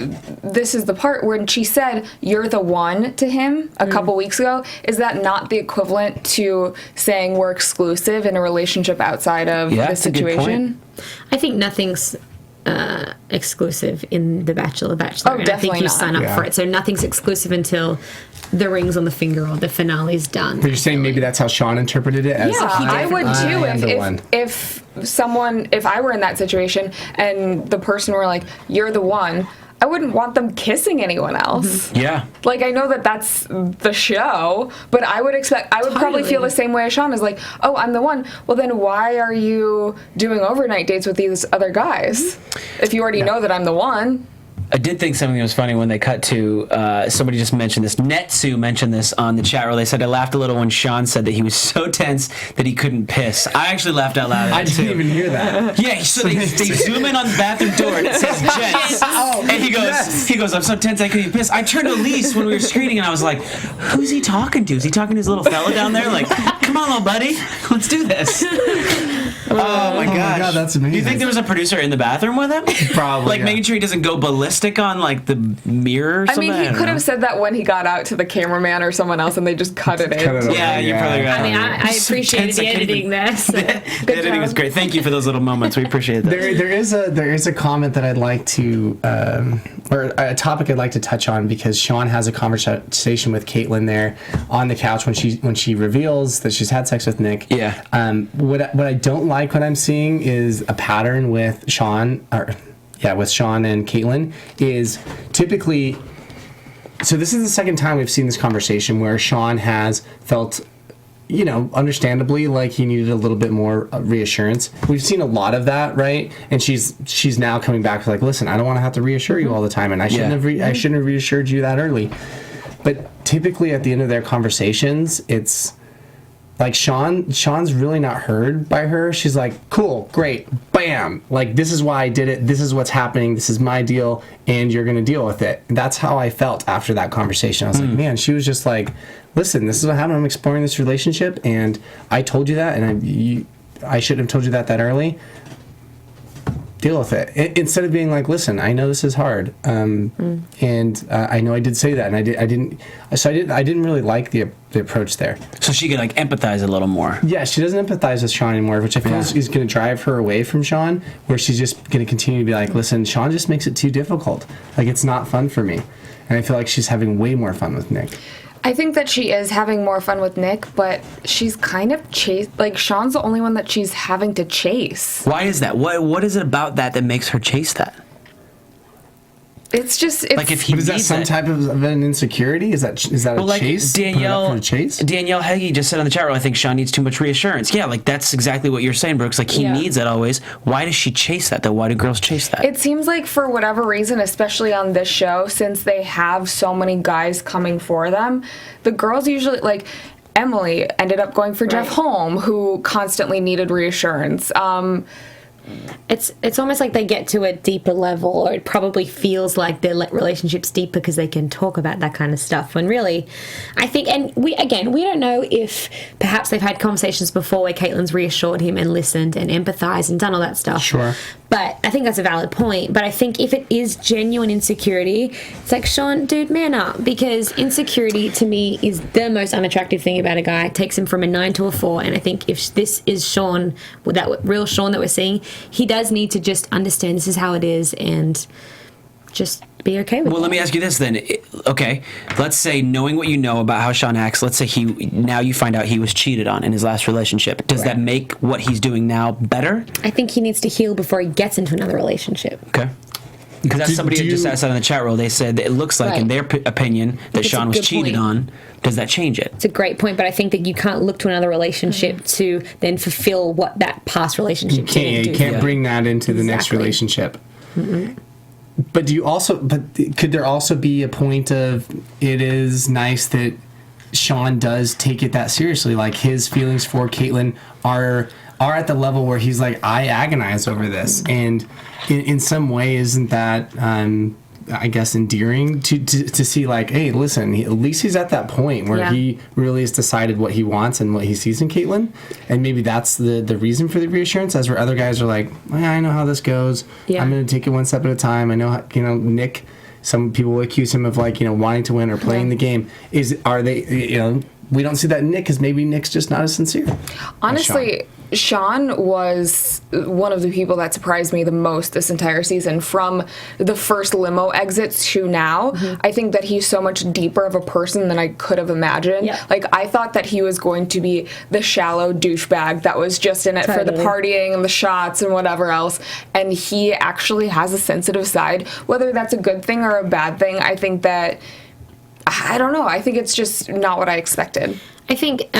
this is the part when she said, "You're the one" to him a couple weeks ago, is that not the equivalent to saying we're exclusive in a relationship outside of the situation? I think nothing's exclusive in The Bachelor, Bachelorette. And I think you sign up for it. So nothing's exclusive until the ring's on the finger or the finale's done. But you're saying maybe that's how Shawn interpreted it? As I would too. If I were in that situation and the person were like, "You're the one," I wouldn't want them kissing anyone else. Yeah. Like, I know that that's the show, but I would probably feel the same way as Shawn is like, oh, I'm the one. Well, then why are you doing overnight dates with these other guys if you already know that I'm the one? I did think something was funny when they cut to, somebody just mentioned this, Netsu mentioned this on the chat room. They said, I laughed a little when Shawn said that he was so tense that he couldn't piss. I actually laughed out loud at I that, didn't too. even hear that. Yeah, so they zoom in on the bathroom door and it says gents. And he goes, I'm so tense I couldn't even piss. I turned to Elise when we were screening and I was like, who's he talking to? Is he talking to his little fella down there? Like, come on, little buddy, let's do this. Oh my gosh, that's amazing. Do you think there was a producer in the bathroom with him? Probably. Like making sure he doesn't go ballistic on like the mirror or something? I mean, he could have said that when he got out to the cameraman or someone else and they just cut it in. Yeah, you're probably right. I mean, I appreciated the editing there. So. The editing was great. Thank you for those little moments. We appreciate that. There is a comment that I'd like to, or a topic I'd like to touch on, because Shawn has a conversation with Kaitlyn there on the couch when she reveals that she's had sex with Nick. Yeah. What I don't like what I'm seeing is a pattern with Shawn and Kaitlyn is typically. So this is the second time we've seen this conversation where Shawn has felt, understandably like he needed a little bit more reassurance. We've seen a lot of that, right? And she's now coming back like, listen, I don't want to have to reassure you all the time, and I shouldn't have reassured you that early. But typically at the end of their conversations, it's like Shawn's really not heard by her. She's like, cool, great, bam. Like, this is why I did it. This is what's happening. This is my deal, and you're going to deal with it. And that's how I felt after that conversation. I was like, man, she was just like, listen, this is what happened. I'm exploring this relationship, and I told you that, and I shouldn't have told you that early. Deal with it. Instead of being like, listen, I know this is hard, and I know I did say that, and I didn't really like the approach there. So she could like empathize a little more. Yeah, she doesn't empathize with Shawn anymore, which I feel is going to drive her away from Shawn, where she's just going to continue to be like, listen, Shawn just makes it too difficult. Like, it's not fun for me, and I feel like she's having way more fun with Nick. I think that she is having more fun with Nick, but she's kind of like, Shawn's the only one that she's having to chase. Why is that? What is it about that makes her chase that? It's like, if he is that some type of an insecurity? Is that a chase? Danielle Heggie just said on the chat room, I think Shawn needs too much reassurance. Yeah, like that's exactly what you're saying, Brooks. Like he needs that always. Why does she chase that though? Why do girls chase that? It seems like for whatever reason, especially on this show, since they have so many guys coming for them, the girls usually like. Emily ended up going for Jeff Holm, who constantly needed reassurance. It's almost like they get to a deeper level, or it probably feels like their relationship's deep because they can talk about that kind of stuff. When really, I think, and we don't know if perhaps they've had conversations before where Kaitlyn's reassured him and listened and empathized and done all that stuff. Sure. But I think that's a valid point. But I think if it is genuine insecurity, it's like, Shawn, dude, man up. Because insecurity, to me, is the most unattractive thing about a guy. It takes him from a 9 to a 4. And I think if this is Shawn, that real Shawn that we're seeing, he does need to just understand this is how it is and just be okay with it. Well, let me ask you this then. Okay, let's say, knowing what you know about how Shawn acts, let's say now you find out he was cheated on in his last relationship. Does that make what he's doing now better? I think he needs to heal before he gets into another relationship. Okay. Because that's somebody who just asked that in the chat room. They said that it looks like, in their opinion, that Shawn was cheated on. Does that change it? It's a great point, but I think that you can't look to another relationship to then fulfill what that past relationship didn't do. You can't bring that into the next relationship. Mm-hmm. But could there also be a point of, it is nice that Shawn does take it that seriously? Like, his feelings for Kaitlyn are at the level where he's like, I agonize over this. And in some way, isn't that, I guess, endearing to see, like, hey, listen, at least he's at that point where he really has decided what he wants and what he sees in Kaitlyn. And maybe that's the reason for the reassurance, as where other guys are like, I know how this goes. Yeah. I'm going to take it one step at a time. I know how, Nick, some people will accuse him of, like, wanting to win or playing the game. We don't see that in Nick, because maybe Nick's just not as sincere. Honestly, Shawn was one of the people that surprised me the most this entire season. From the first limo exits to now, I think that he's so much deeper of a person than I could have imagined. Yeah. Like, I thought that he was going to be the shallow douchebag that was just in it for the partying and the shots and whatever else. And he actually has a sensitive side. Whether that's a good thing or a bad thing, I think that, I don't know. I think it's just not what I expected. I think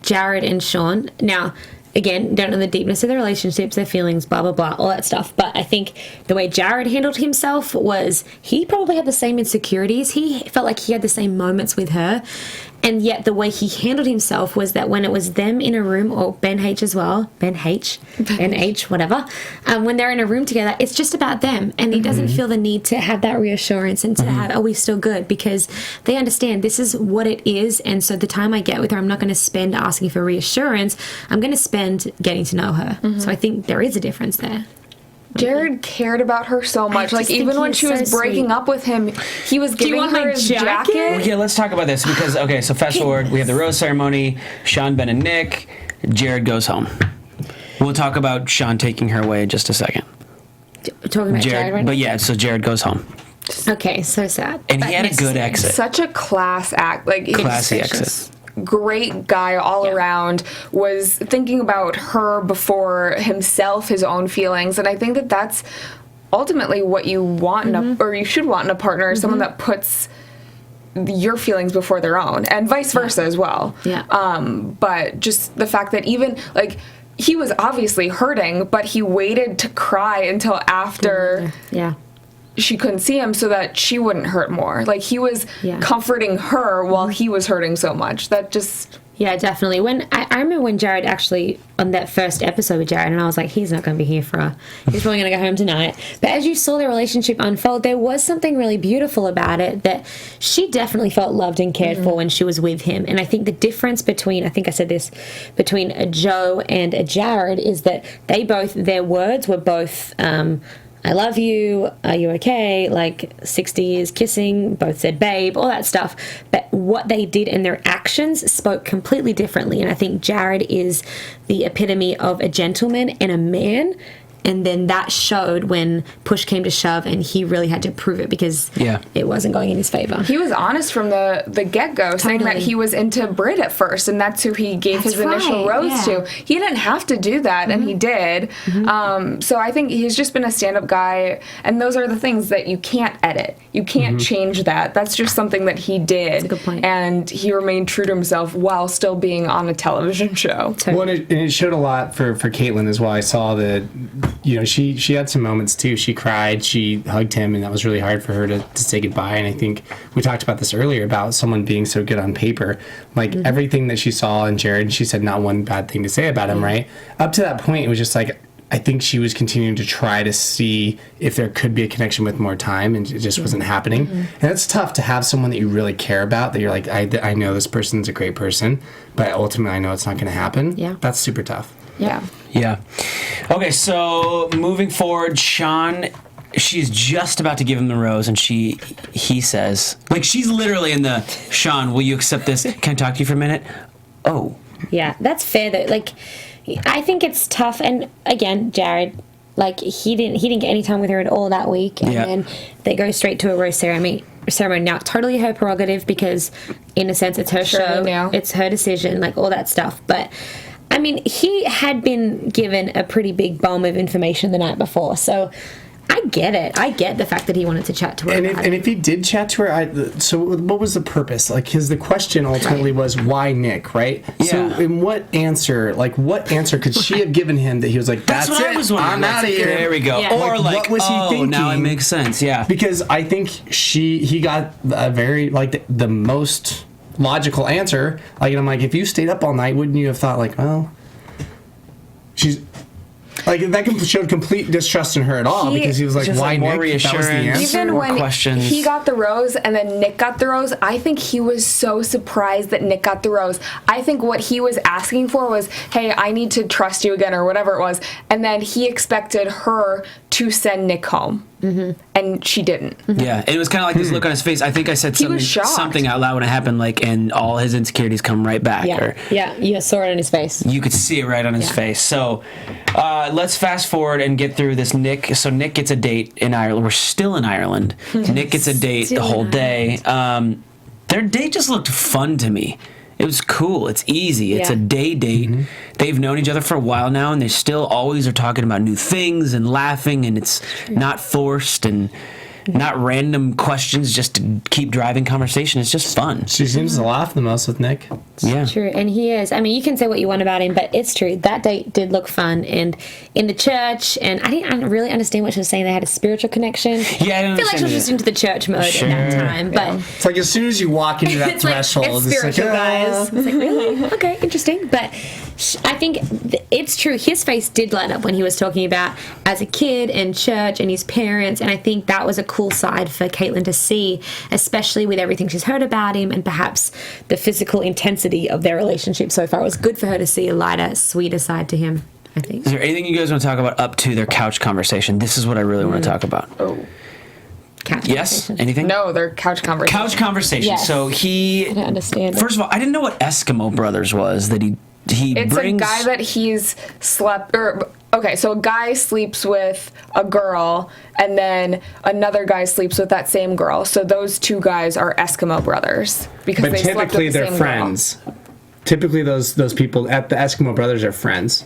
Jared and Shawn, now, again, don't know the deepness of their relationships, their feelings, blah, blah, blah, all that stuff. But I think the way Jared handled himself was he probably had the same insecurities. He felt like he had the same moments with her. And yet the way he handled himself was that when it was them in a room, or Ben H as well, Ben H, whatever, when they're in a room together, it's just about them. And he doesn't feel the need to have that reassurance and to have, are we still good? Because they understand this is what it is. And so the time I get with her, I'm not going to spend asking for reassurance. I'm going to spend getting to know her. So I think there is a difference there. Jared cared about her so much. Like, even when she was breaking up with him, he was giving her his jacket. Okay, let's talk about this because, okay, so fast forward. We have the rose ceremony. Shawn, Ben, and Nick. Jared goes home. We'll talk about Shawn taking her away in just a second. Talking about Jared right now? But yeah, so Jared goes home. Okay, so sad. And he had a good exit. Such a class act. Like, Classy exit. Great guy all around, was thinking about her before himself, his own feelings. And I think that that's ultimately what you want in a, or you should want in a partner, someone that puts your feelings before their own, and vice versa as well. But just the fact that even, like, he was obviously hurting, but he waited to cry until after she couldn't see him so that she wouldn't hurt more. Like, he was comforting her while he was hurting so much. That just... Yeah, definitely. When I remember when Jared actually, on that first episode with Jared, and I was like, he's not going to be here for her. He's probably going to go home tonight. But as you saw their relationship unfold, there was something really beautiful about it, that she definitely felt loved and cared for when she was with him. And I think the difference between, I think I said this, between a Joe and a Jared is that they both, their words were both... I love you, are you okay, like 60 years kissing, both said babe, all that stuff. But what they did and their actions spoke completely differently. And I think Jared is the epitome of a gentleman and a man. And then that showed when push came to shove and he really had to prove it because it wasn't going in his favor. He was honest from the get-go, saying that he was into Britt at first, and that's who he gave his initial rose to. He didn't have to do that, and he did. So I think he's just been a stand-up guy, and those are the things that you can't edit. You can't change that. That's just something that he did. That's a good point. And he remained true to himself while still being on a television show. Well, and it showed a lot for Kaitlyn as well. I saw that, you know, she had some moments too. She cried, she hugged him, and that was really hard for her to say goodbye. And I think we talked about this earlier about someone being so good on paper. Like, everything that she saw in Jared, she said not one bad thing to say about him, right? Up to that point, it was just like, I think she was continuing to try to see if there could be a connection with more time, and it just wasn't happening. And it's tough to have someone that you really care about, that you're like, I know this person's a great person, but ultimately I know it's not going to happen. Yeah. That's super tough. Yeah. Okay, so moving forward, Shawn, she's just about to give him the rose, and he says, like, she's literally in the, Shawn, will you accept this? Can I talk to you for a minute? Oh. Yeah, that's fair though. Like, I think it's tough, and again, Jared, like, he didn't get any time with her at all that week, and then they go straight to a rose ceremony. Now, totally her prerogative, because in a sense it's her show, it's her decision, like, all that stuff. But I mean, he had been given a pretty big bomb of information the night before, so I get it. I get the fact that he wanted to chat to her. And if he did chat to her, so what was the purpose? Like, because the question ultimately was, why Nick, right? Yeah. So in what answer could she have given him that he was like, that's what it, I was wondering. I'm out of here. There we go. Yeah. Or like, what was he thinking? Now it makes sense, yeah. Because I think he got a very, like, the most logical answer. Like, and I'm like, if you stayed up all night, wouldn't you have thought, like, well, she's... Like, that showed complete distrust in her at all, because he was like, why more Nick? Reassurance. That was the answer. Even when questions. he got the rose and then Nick got the rose, I think he was so surprised that Nick got the rose. I think what he was asking for was, hey, I need to trust you again, or whatever it was. And then he expected her to send Nick home. and she didn't. Yeah, it was kind of like this look on his face. I think I said something out loud when it happened, like, and all his insecurities come right back. Yeah, you saw it on his face. You could see it right on his face. So let's fast forward and get through this. Nick. So Nick gets a date in Ireland. We're still in Ireland. Nick gets a date the whole day. Their date just looked fun to me. It was cool. It's easy. It's a day date. They've known each other for a while now, and they still always are talking about new things and laughing, and it's not forced and not random questions just to keep driving conversation. It's just fun. She seems to laugh the most with Nick. Yeah. True, and he is. I mean, you can say what you want about him, but it's true. That date did look fun, and in the church, and I didn't really understand what she was saying. They had a spiritual connection. Yeah, I feel like she was just into the church mode at that time. But it's like as soon as you walk into that threshold, it's spiritual, guys. It's like, really? Okay, interesting. But I think it's true. His face did light up when he was talking about as a kid and church and his parents, and I think that was a cool side for Kaitlyn to see, especially with everything she's heard about him and perhaps the physical intensity of their relationship so far. It was good for her to see a lighter, sweeter side to him, I think. Is there anything you guys want to talk about up to their couch conversation? This is what I really want to talk about. Yes? Anything? No, they're couch conversation. Couch conversation. Yes. So he... I don't understand. First of all, I didn't know what Eskimo Brothers was, that he It's brings... a guy that he's slept... Okay, so a guy sleeps with a girl, and then another guy sleeps with that same girl. So those two guys are Eskimo brothers because But they slept with typically the they're same friends. Typically those people at the Eskimo Brothers are friends.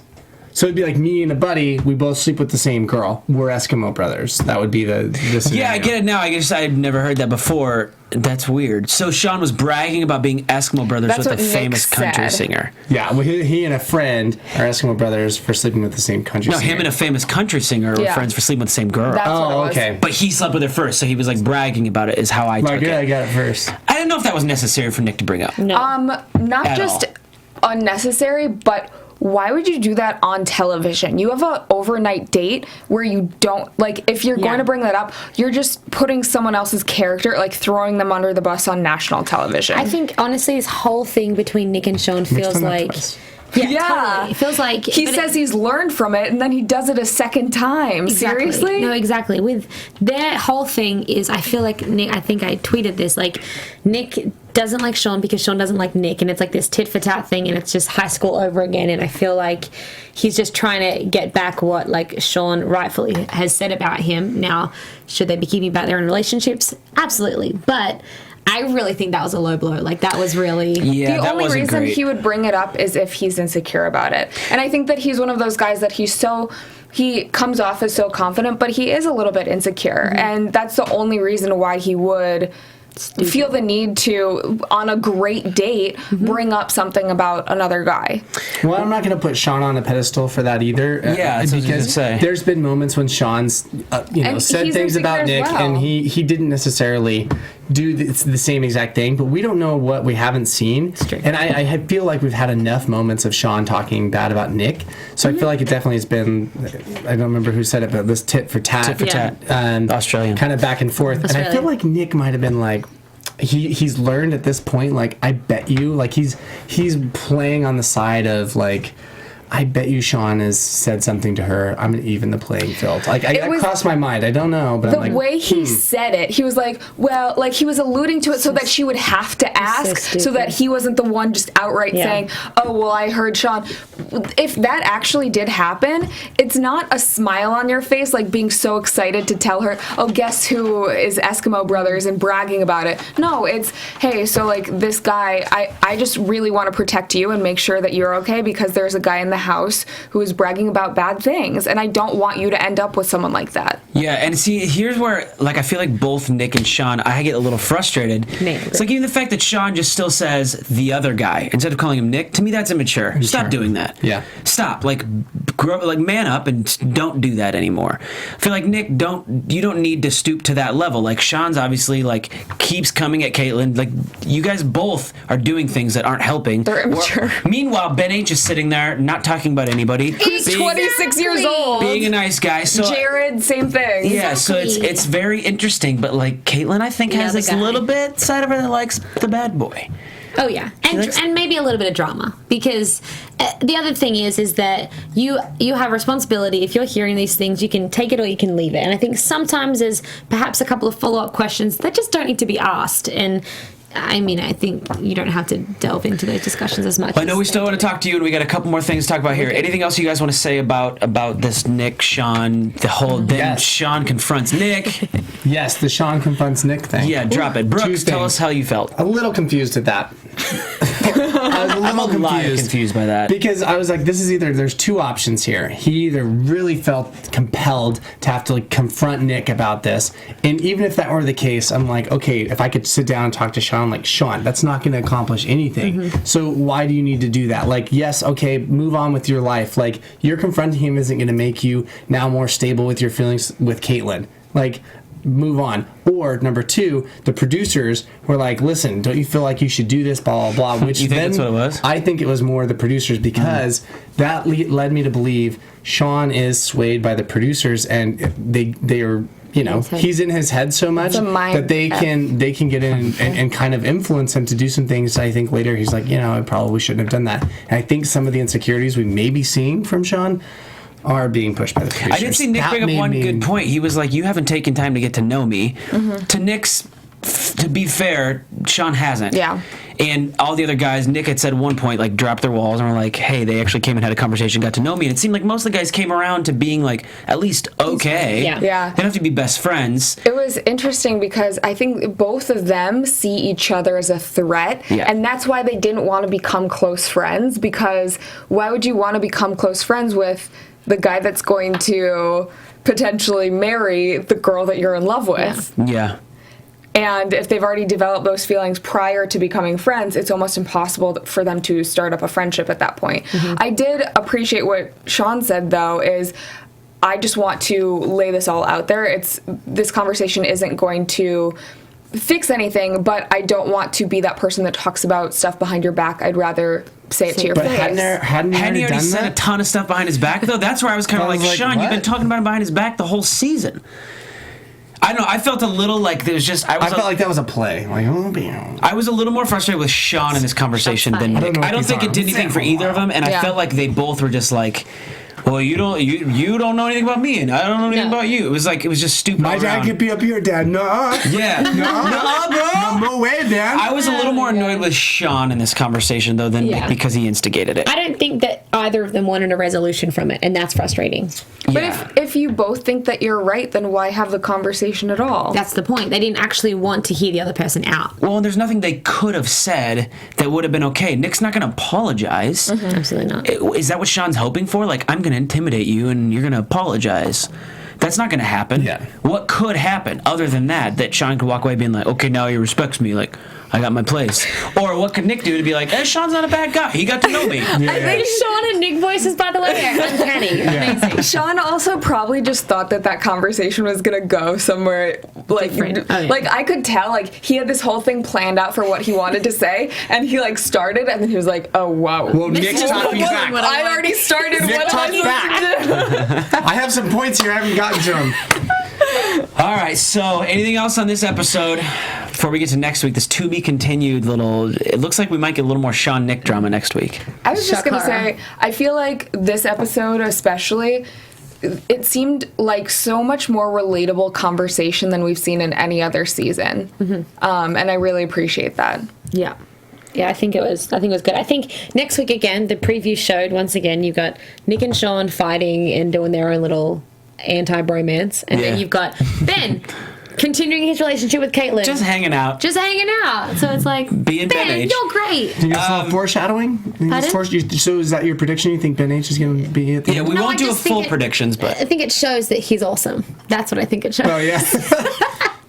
So it'd be like me and a buddy, we both sleep with the same girl. We're Eskimo brothers. That would be the scenario. Yeah, I get it now. I guess I'd never heard that before. That's weird. So Shawn was bragging about being Eskimo brothers That's with a what famous Nick country said. singer. Yeah, well, he and a friend are Eskimo brothers for sleeping with the same country No, singer. him and a famous country singer were Yeah. friends for sleeping with the same girl. That's what it Oh, was. okay. But he slept with her first, so he was like bragging about it, is how I Well, took good, I it. got it first. I didn't know if that was necessary for Nick to bring up. No. Not At just unnecessary, but why would you do that on television? You have an overnight date where you don't, like, if you're going to bring that up, you're just putting someone else's character, like throwing them under the bus on national television. I think, honestly, this whole thing between Nick and Shawn feels like... Yeah, totally. It feels like... He says he's learned from it, and then he does it a second time. Exactly. Seriously? No, exactly. With their whole thing is, I feel like Nick, I think I tweeted this, like, Nick doesn't like Shawn because Shawn doesn't like Nick, and it's like this tit for tat thing, and it's just high school over again, and I feel like he's just trying to get back what, like, Shawn rightfully has said about him. Now, should they be keeping about their own relationships? Absolutely. But I really think that was a low blow. Like, that was really... Yeah, the that only wasn't reason great. he would bring it up is if he's insecure about it. And I think that he's one of those guys that he comes off as so confident, but he is a little bit insecure. Mm-hmm. And that's the only reason why he would feel the need to, on a great date, bring up something about another guy. Well, I'm not going to put Shawn on a pedestal for that either. Yeah, that's what I was gonna because say. there's been moments when Shawn's, And said he's things about insecure Nick, as well. and he didn't necessarily do the same exact thing. But we don't know what we haven't seen. And I feel like we've had enough moments of Shawn talking bad about Nick. So I feel like it definitely has been. I don't remember who said it, but this tit for tat. Tit for tat. Australian. Kind of back and forth. And I feel like Nick might have been like. He's learned at this point, like, I bet you, like, he's playing on the side of, like, I bet you Shawn has said something to her. I'm going to even the playing field. Like, that crossed my mind. I don't know, but I'm like... The way he said it, he was like, well, like, he was alluding to it so that she would have to ask, so that he wasn't the one just outright saying, oh, well, I heard Shawn. If that actually did happen, it's not a smile on your face, like being so excited to tell her, oh, guess who is Eskimo Brothers, and bragging about it. No, it's, hey, so, like, this guy, I just really want to protect you and make sure that you're okay because there's a guy in the house who is bragging about bad things, and I don't want you to end up with someone like that. Yeah, and see, here's where, like, I feel like both Nick and Shawn, I get a little frustrated. It's like even the fact that Shawn just still says the other guy instead of calling him Nick. To me, that's immature. Stop doing that. Yeah. Stop. Like, grow, like, man up and don't do that anymore. I feel like Nick, you don't need to stoop to that level. Like, Shawn's obviously, like, keeps coming at Kaitlyn. Like, you guys both are doing things that aren't helping. They're immature. Meanwhile, Ben H is sitting there not talking about anybody. He's 26 years old. Being a nice guy. So Jared, same thing. yeah, so it's very interesting, but, like, Kaitlyn, I think, has this little bit side of her that likes the bad boy. Oh yeah, and maybe a little bit of drama, because the other thing is that you have responsibility. If you're hearing these things, you can take it or you can leave it. And I think sometimes there's perhaps a couple of follow-up questions that just don't need to be asked. And I mean, I think you don't have to delve into those discussions as much. Well, I know we still want to talk to you, and we got a couple more things to talk about here. Anything else you guys want to say about this Nick, Shawn, the whole then Shawn confronts Nick? Yes, the Shawn confronts Nick thing. Yeah, drop it. Brooks, tell us how you felt. A little confused at that. I was a little confused by that. Because I was like, there's two options here. He either really felt compelled to have to confront Nick about this, and even if that were the case, I'm like, okay, if I could sit down and talk to Shawn, like, Shawn, that's not going to accomplish anything. So why do you need to do that? Like, yes, okay, move on with your life. Like, you're confronting him isn't going to make you now more stable with your feelings with Kaitlyn. Like, move on. Or number two, the producers were like, listen, don't you feel like you should do this, blah, blah, blah. Which you think that's what it was? I think it was more the producers, because that led me to believe Shawn is swayed by the producers, and they are, he's in his head so much that they can get in and kind of influence him to do some things. I think later he's like, I probably shouldn't have done that. And I think some of the insecurities we may be seeing from Shawn are being pushed by the producers. I did see Nick bring up one good point. He was like, you haven't taken time to get to know me. To Nick's, to be fair, Shawn hasn't. Yeah. And all the other guys, Nick had said at one point, like, dropped their walls and were like, hey, they actually came and had a conversation, got to know me. And it seemed like most of the guys came around to being, like, at least okay. Yeah. They don't have to be best friends. It was interesting because I think both of them see each other as a threat. Yeah. And that's why they didn't want to become close friends, because why would you want to become close friends with the guy that's going to potentially marry the girl that you're in love with? Yeah. And if they've already developed those feelings prior to becoming friends, it's almost impossible for them to start up a friendship at that point. I did appreciate what Shawn said, though, is I just want to lay this all out there. This conversation isn't going to fix anything, but I don't want to be that person that talks about stuff behind your back. I'd rather say it to your face. Hadn't he already said a ton of stuff behind his back, though? That's where I was kind of like, Shawn, you've been talking about him behind his back the whole season. I don't know. I felt a little like there's just. I felt like that was a play. Like, I was a little more frustrated with Shawn in this conversation than Nick. I don't think it did anything for either of them, and I felt like they both were just like, well, you don't know anything about me, and I don't know anything about you. It was just stupid. My dad could be up here, Dad. No. Yeah. No, bro. No way, Dad. I was a little more annoyed with Shawn in this conversation, though, than Nick, because he instigated it. I don't think that either of them wanted a resolution from it, and that's frustrating. But if you both think that you're right, then why have the conversation at all? That's the point. They didn't actually want to hear the other person out. Well, and there's nothing they could have said that would have been okay. Nick's not going to apologize. Absolutely not. Is that what Shawn's hoping for? Like, I'm going to intimidate you and you're going to apologize. That's not going to happen. Yeah. What could happen other than that Shawn could walk away being like, okay, now he respects me. Like, I got my place. Or what could Nick do to be like, Shawn's not a bad guy. He got to know me. I think Shawn and Nick voices, by the way, are uncanny. Amazing. Shawn also probably just thought that conversation was gonna go somewhere like like I could tell like he had this whole thing planned out for what he wanted to say, and he like started, and then he was like, oh wow. Well, Nick's talking back. I already started. Nick what talked back. I have some points here I haven't gotten to him. All right, so anything else on this episode before we get to next week? This to be continued little. It looks like we might get a little more Shawn Nick drama next week. I was just gonna say, I feel like this episode especially, it seemed like so much more relatable conversation than we've seen in any other season, and I really appreciate that. Yeah. Yeah, I think it was good. I think next week again, the preview showed once again you've got Nick and Shawn fighting and doing their own little anti-bromance, and then you've got Ben continuing his relationship with Kaitlyn. Just hanging out. So it's like, being Ben H. You're great. Do you have foreshadowing? So is that your prediction? You think Ben H is going to be at the end? We won't do a full predictions, but I think it shows that he's awesome. That's what I think it shows. Oh, yeah.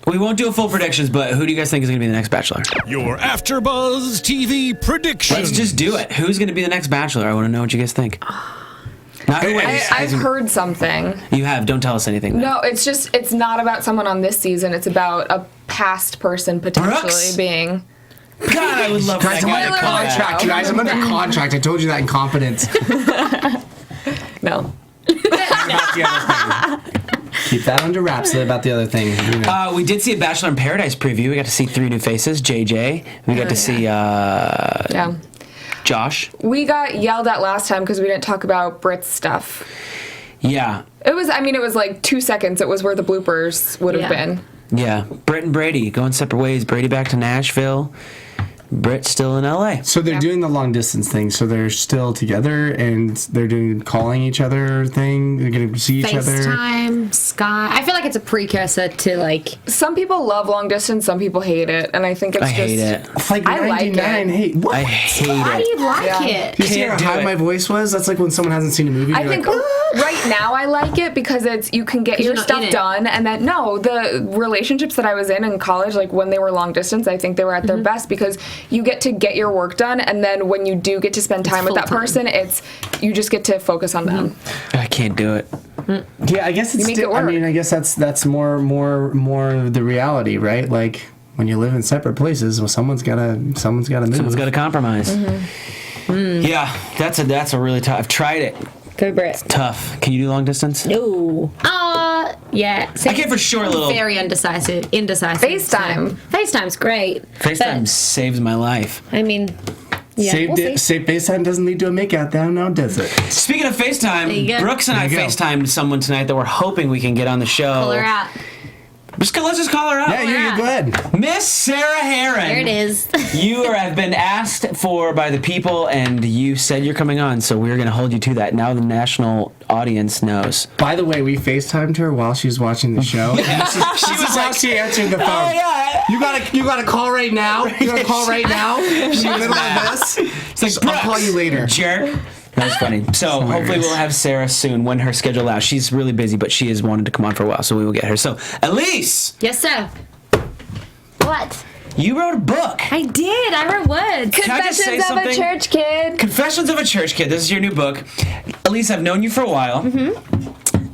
We won't do a full predictions, but who do you guys think is going to be the next Bachelor? Your AfterBuzz TV predictions. Let's just do it. Who's going to be the next Bachelor? I want to know what you guys think. I've heard something. You have. Don't tell us anything. No, it's not about someone on this season. It's about a past person potentially being. God, I would love that. I'm under contract, you guys. I'm under contract. I told you that in confidence. No. That's the other thing. Keep that under wraps about the other thing. You know. We did see a Bachelor in Paradise preview. We got to see 3 new faces. JJ. We got to see Josh. We got yelled at last time because we didn't talk about Britt's stuff. Yeah. It was like 2 seconds. It was where the bloopers would have been. Yeah. Britt and Brady going separate ways. Brady back to Nashville. Britt still in LA. So they're doing the long distance thing. So they're still together and they're doing calling each other thing. They're going to see each other. FaceTime, Skype. I feel like it's a precursor to like. Some people love long distance. Some people hate it, and I think it's I hate it. It's like I like 99. it. Hey, what? I hate Why do it. you like it? You see Can't how do high it. my voice was? That's like when someone hasn't seen a movie. I You're think like, right now I like it because you can get 'Cause your you're not in stuff it. done, and then the relationships that I was in college, like when they were long distance, I think they were at their best because you get to get your work done, and then when you do get to spend time with that full-time. person, you just get to focus on them. I can't do it. yeah, I guess it's make still, it I work. mean, I guess that's more the reality, right? Like when you live in separate places, well, someone's got to move. Someone's got to compromise. Yeah, that's a really tough. I've tried it. Go Britt. Tough. Can you do long distance? No. Yeah. I can for sure a little. Very indecisive. FaceTime. So, FaceTime's great. FaceTime saves my life. I mean, yeah. Safe we'll see. safe FaceTime doesn't lead to a makeout down, now does it? Speaking of There you FaceTime, go. Brooks and I There you go. FaceTimed someone tonight that we're hoping we can get on the show. Pull her out. Let's just call her out. Yeah, you're good. Miss Sarah Heron. There it is. You have been asked for by the people, and you said you're coming on, so we're going to hold you to that. Now the national audience knows. By the way, we FaceTimed her while she was watching the show. This is how she answered the phone. Oh, yeah. You got to call right now. You got to call right now. In the middle of this. It's like, I'll call you later. Jerk. That was funny. So hopefully we'll have Sarah soon when her schedule allows. She's really busy, but she has wanted to come on for a while, so we will get her. So, Elise, Yes, sir. What? you wrote a book. I did. I wrote words. Can I just say Confessions of a something? Church Kid. Confessions of a Church Kid. This is your new book. Elise, I've known you for a while.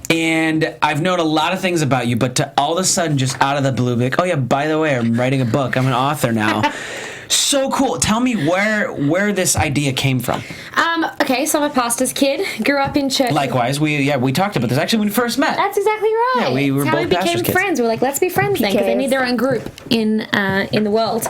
And I've known a lot of things about you, but to all of a sudden, just out of the blue, be like, oh yeah, by the way, I'm writing a book. I'm an author now. So cool. Tell me where this idea came from. Okay, so I'm a pastor's kid. Grew up in church. Likewise, we talked about this actually when we first met. That's exactly right. Yeah, we were That's how both we pastor's became kids. friends. We're like, let's be friends then, because they PKs. need their own group in the world.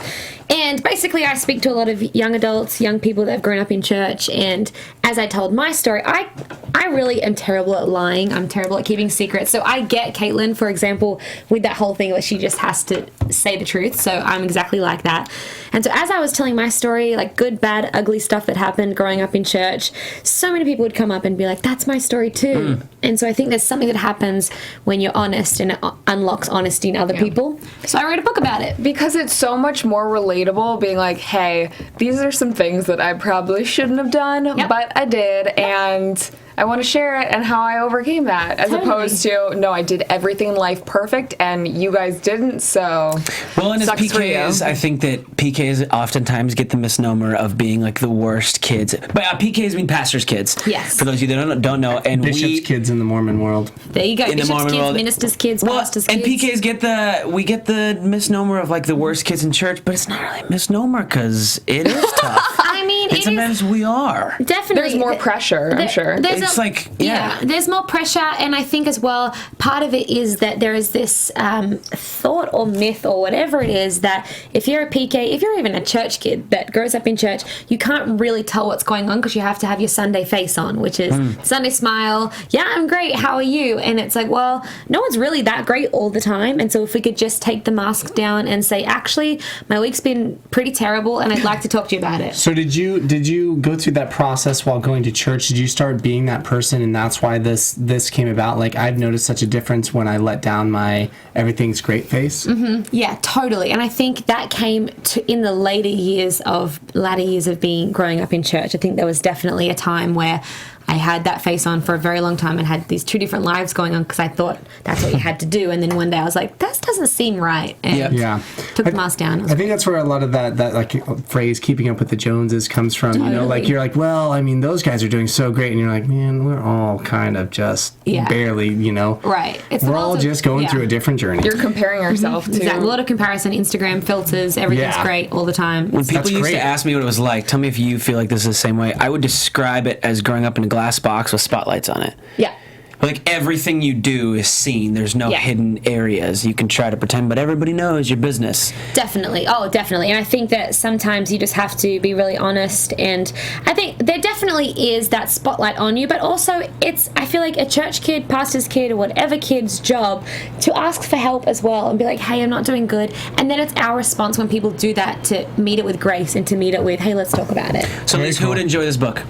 And basically, I speak to a lot of young adults, young people that have grown up in church. And as I told my story, I really am terrible at lying. I'm terrible at keeping secrets. So I get Kaitlyn, for example, with that whole thing where she just has to say the truth. So I'm exactly like that. And so as I was telling my story, like good, bad, ugly stuff that happened growing up in church, so many people would come up and be like, that's my story too. And so I think there's something that happens when you're honest, and it unlocks honesty in other people. So I wrote a book about it. Because it's so much more relatable being like, hey, these are some things that I probably shouldn't have done, Yep. but I did, and I want to share it and how I overcame that, as Totally. opposed to, no, I did everything in life perfect, and you guys didn't, so Well, and as sucks for you. PKs, I think that PKs oftentimes get the misnomer of being like the worst kids. But PKs mean pastors' kids. Yes. For those of you that don't know, and Bishop's kids in the Mormon world. There you go. In the Bishop's Mormon kids, world. ministers' kids, well, pastors' and kids. PKs get the misnomer of like the worst kids in church, but it's not really a misnomer because it is tough. I mean, And it sometimes we are. is definitely. There's more pressure, I'm sure. There's It's like, yeah. there's more pressure, and I think as well, part of it is that there is this thought or myth or whatever it is that if you're a PK, if you're even a church kid that grows up in church, you can't really tell what's going on because you have to have your Sunday face on, which is Sunday smile. Yeah, I'm great. How are you? And it's like, well, no one's really that great all the time. And so if we could just take the mask down and say, actually, my week's been pretty terrible, and I'd like to talk to you about it. So did you go through that process while going to church? Did you start being that person, and that's why this came about? Like, I've noticed such a difference when I let down my everything's great face. Yeah, totally. And I think that came in the latter years of growing up in church. I think there was definitely a time where I had that face on for a very long time and had these two different lives going on because I thought that's what you had to do. And then one day I was like, that doesn't seem right. And Yep. Yeah. took the mask down. I think that's where a lot of that like phrase "keeping up with the Joneses" comes from. You know, like Totally. you're like, well, I mean, those guys are doing so great, and you're like, man, we're all kind of just Yeah. barely, you know, Right. It's we're all just going through a different journey. You're comparing yourself to... Exactly. A lot of comparison, Instagram filters, everything's Yeah. great all the time. When people That's used great. to ask me what it was like, tell me if you feel like this is the same way. I would describe it as growing up in a glass box with spotlights on it. Yeah. Like everything you do is seen. There's no hidden areas. You can try to pretend, but everybody knows your business. Definitely. Oh, definitely. And I think that sometimes you just have to be really honest. And I think there definitely is that spotlight on you, but also I feel like a church kid, pastor's kid, or whatever kid's job to ask for help as well and be like, hey, I'm not doing good. And then it's our response when people do that to meet it with grace and to meet it with, hey, let's talk about it. So, Elise, who would enjoy this book?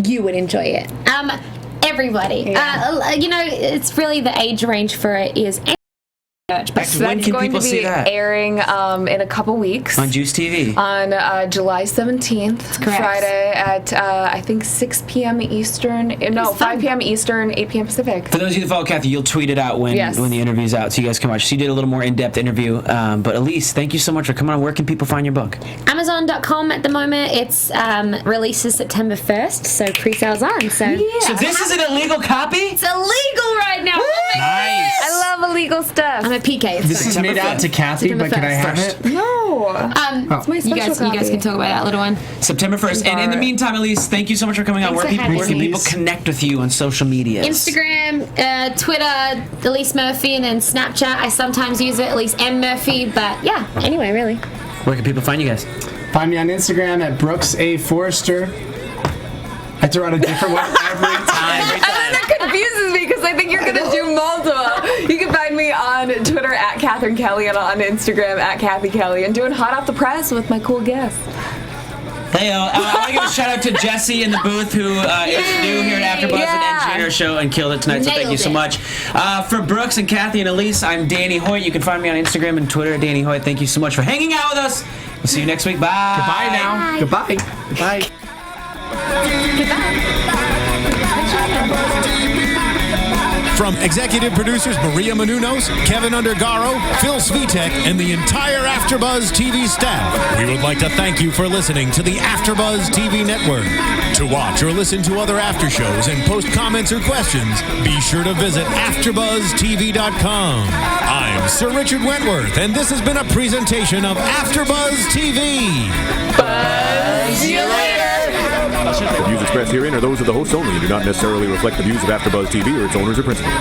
You would enjoy it. Everybody. It's really the age range for it is church. But when can people see that? Airing in a couple weeks on Juice TV on July 17th, Friday at I think 6 p.m. Eastern. No, 5 p.m. Eastern, 8 p.m. Pacific. For those of you that follow Cathy, you'll tweet it out when the interview's out, so you guys can watch. She did a little more in-depth interview. But Elise, thank you so much for coming on. Where can people find your book? Amazon.com at the moment. It's releases September 1st, so pre-sales on. So this is an illegal copy? It's illegal right now. Nice. I love illegal stuff. I'm a PK. This is made out to Cathy, but can I have it? No. It's my special you guys can talk about that little one. September 1st. And in the meantime, Elise, thank you so much for coming on. Where can people connect with you on social media? Instagram, Twitter, Elise Murphy, and then Snapchat. I sometimes use it, Elise M. Murphy. But yeah, anyway, really. Where can people find you guys? Find me on Instagram at Brooks A. Forrester. I throw out a different one every time. And then that confuses me because I think you're going to do multiple. You can find me on Twitter at Catherine Kelley and on Instagram at Cathy Kelley and doing Hot Off the Press with my cool guests. Hey, I want to give a shout out to Jesse in the booth who is new here at AfterBuzz and engineered our show and killed it tonight. So thank you so much. For Brooks and Cathy and Elise, I'm Danny Hoyt. You can find me on Instagram and Twitter at Danny Hoyt. Thank you so much for hanging out with us. We'll see you next week. Bye. Goodbye now. Goodbye. Goodbye. From executive producers Maria Menounos, Kevin Undergaro, Phil Svitek, and the entire AfterBuzz TV staff, we would like to thank you for listening to the AfterBuzz TV network. To watch or listen to other after shows and post comments or questions, be sure to visit AfterBuzzTV.com. I'm Sir Richard Wentworth, and this has been a presentation of AfterBuzz TV. Buzz you later. The views expressed herein are those of the hosts only and do not necessarily reflect the views of AfterBuzz TV or its owners or principals.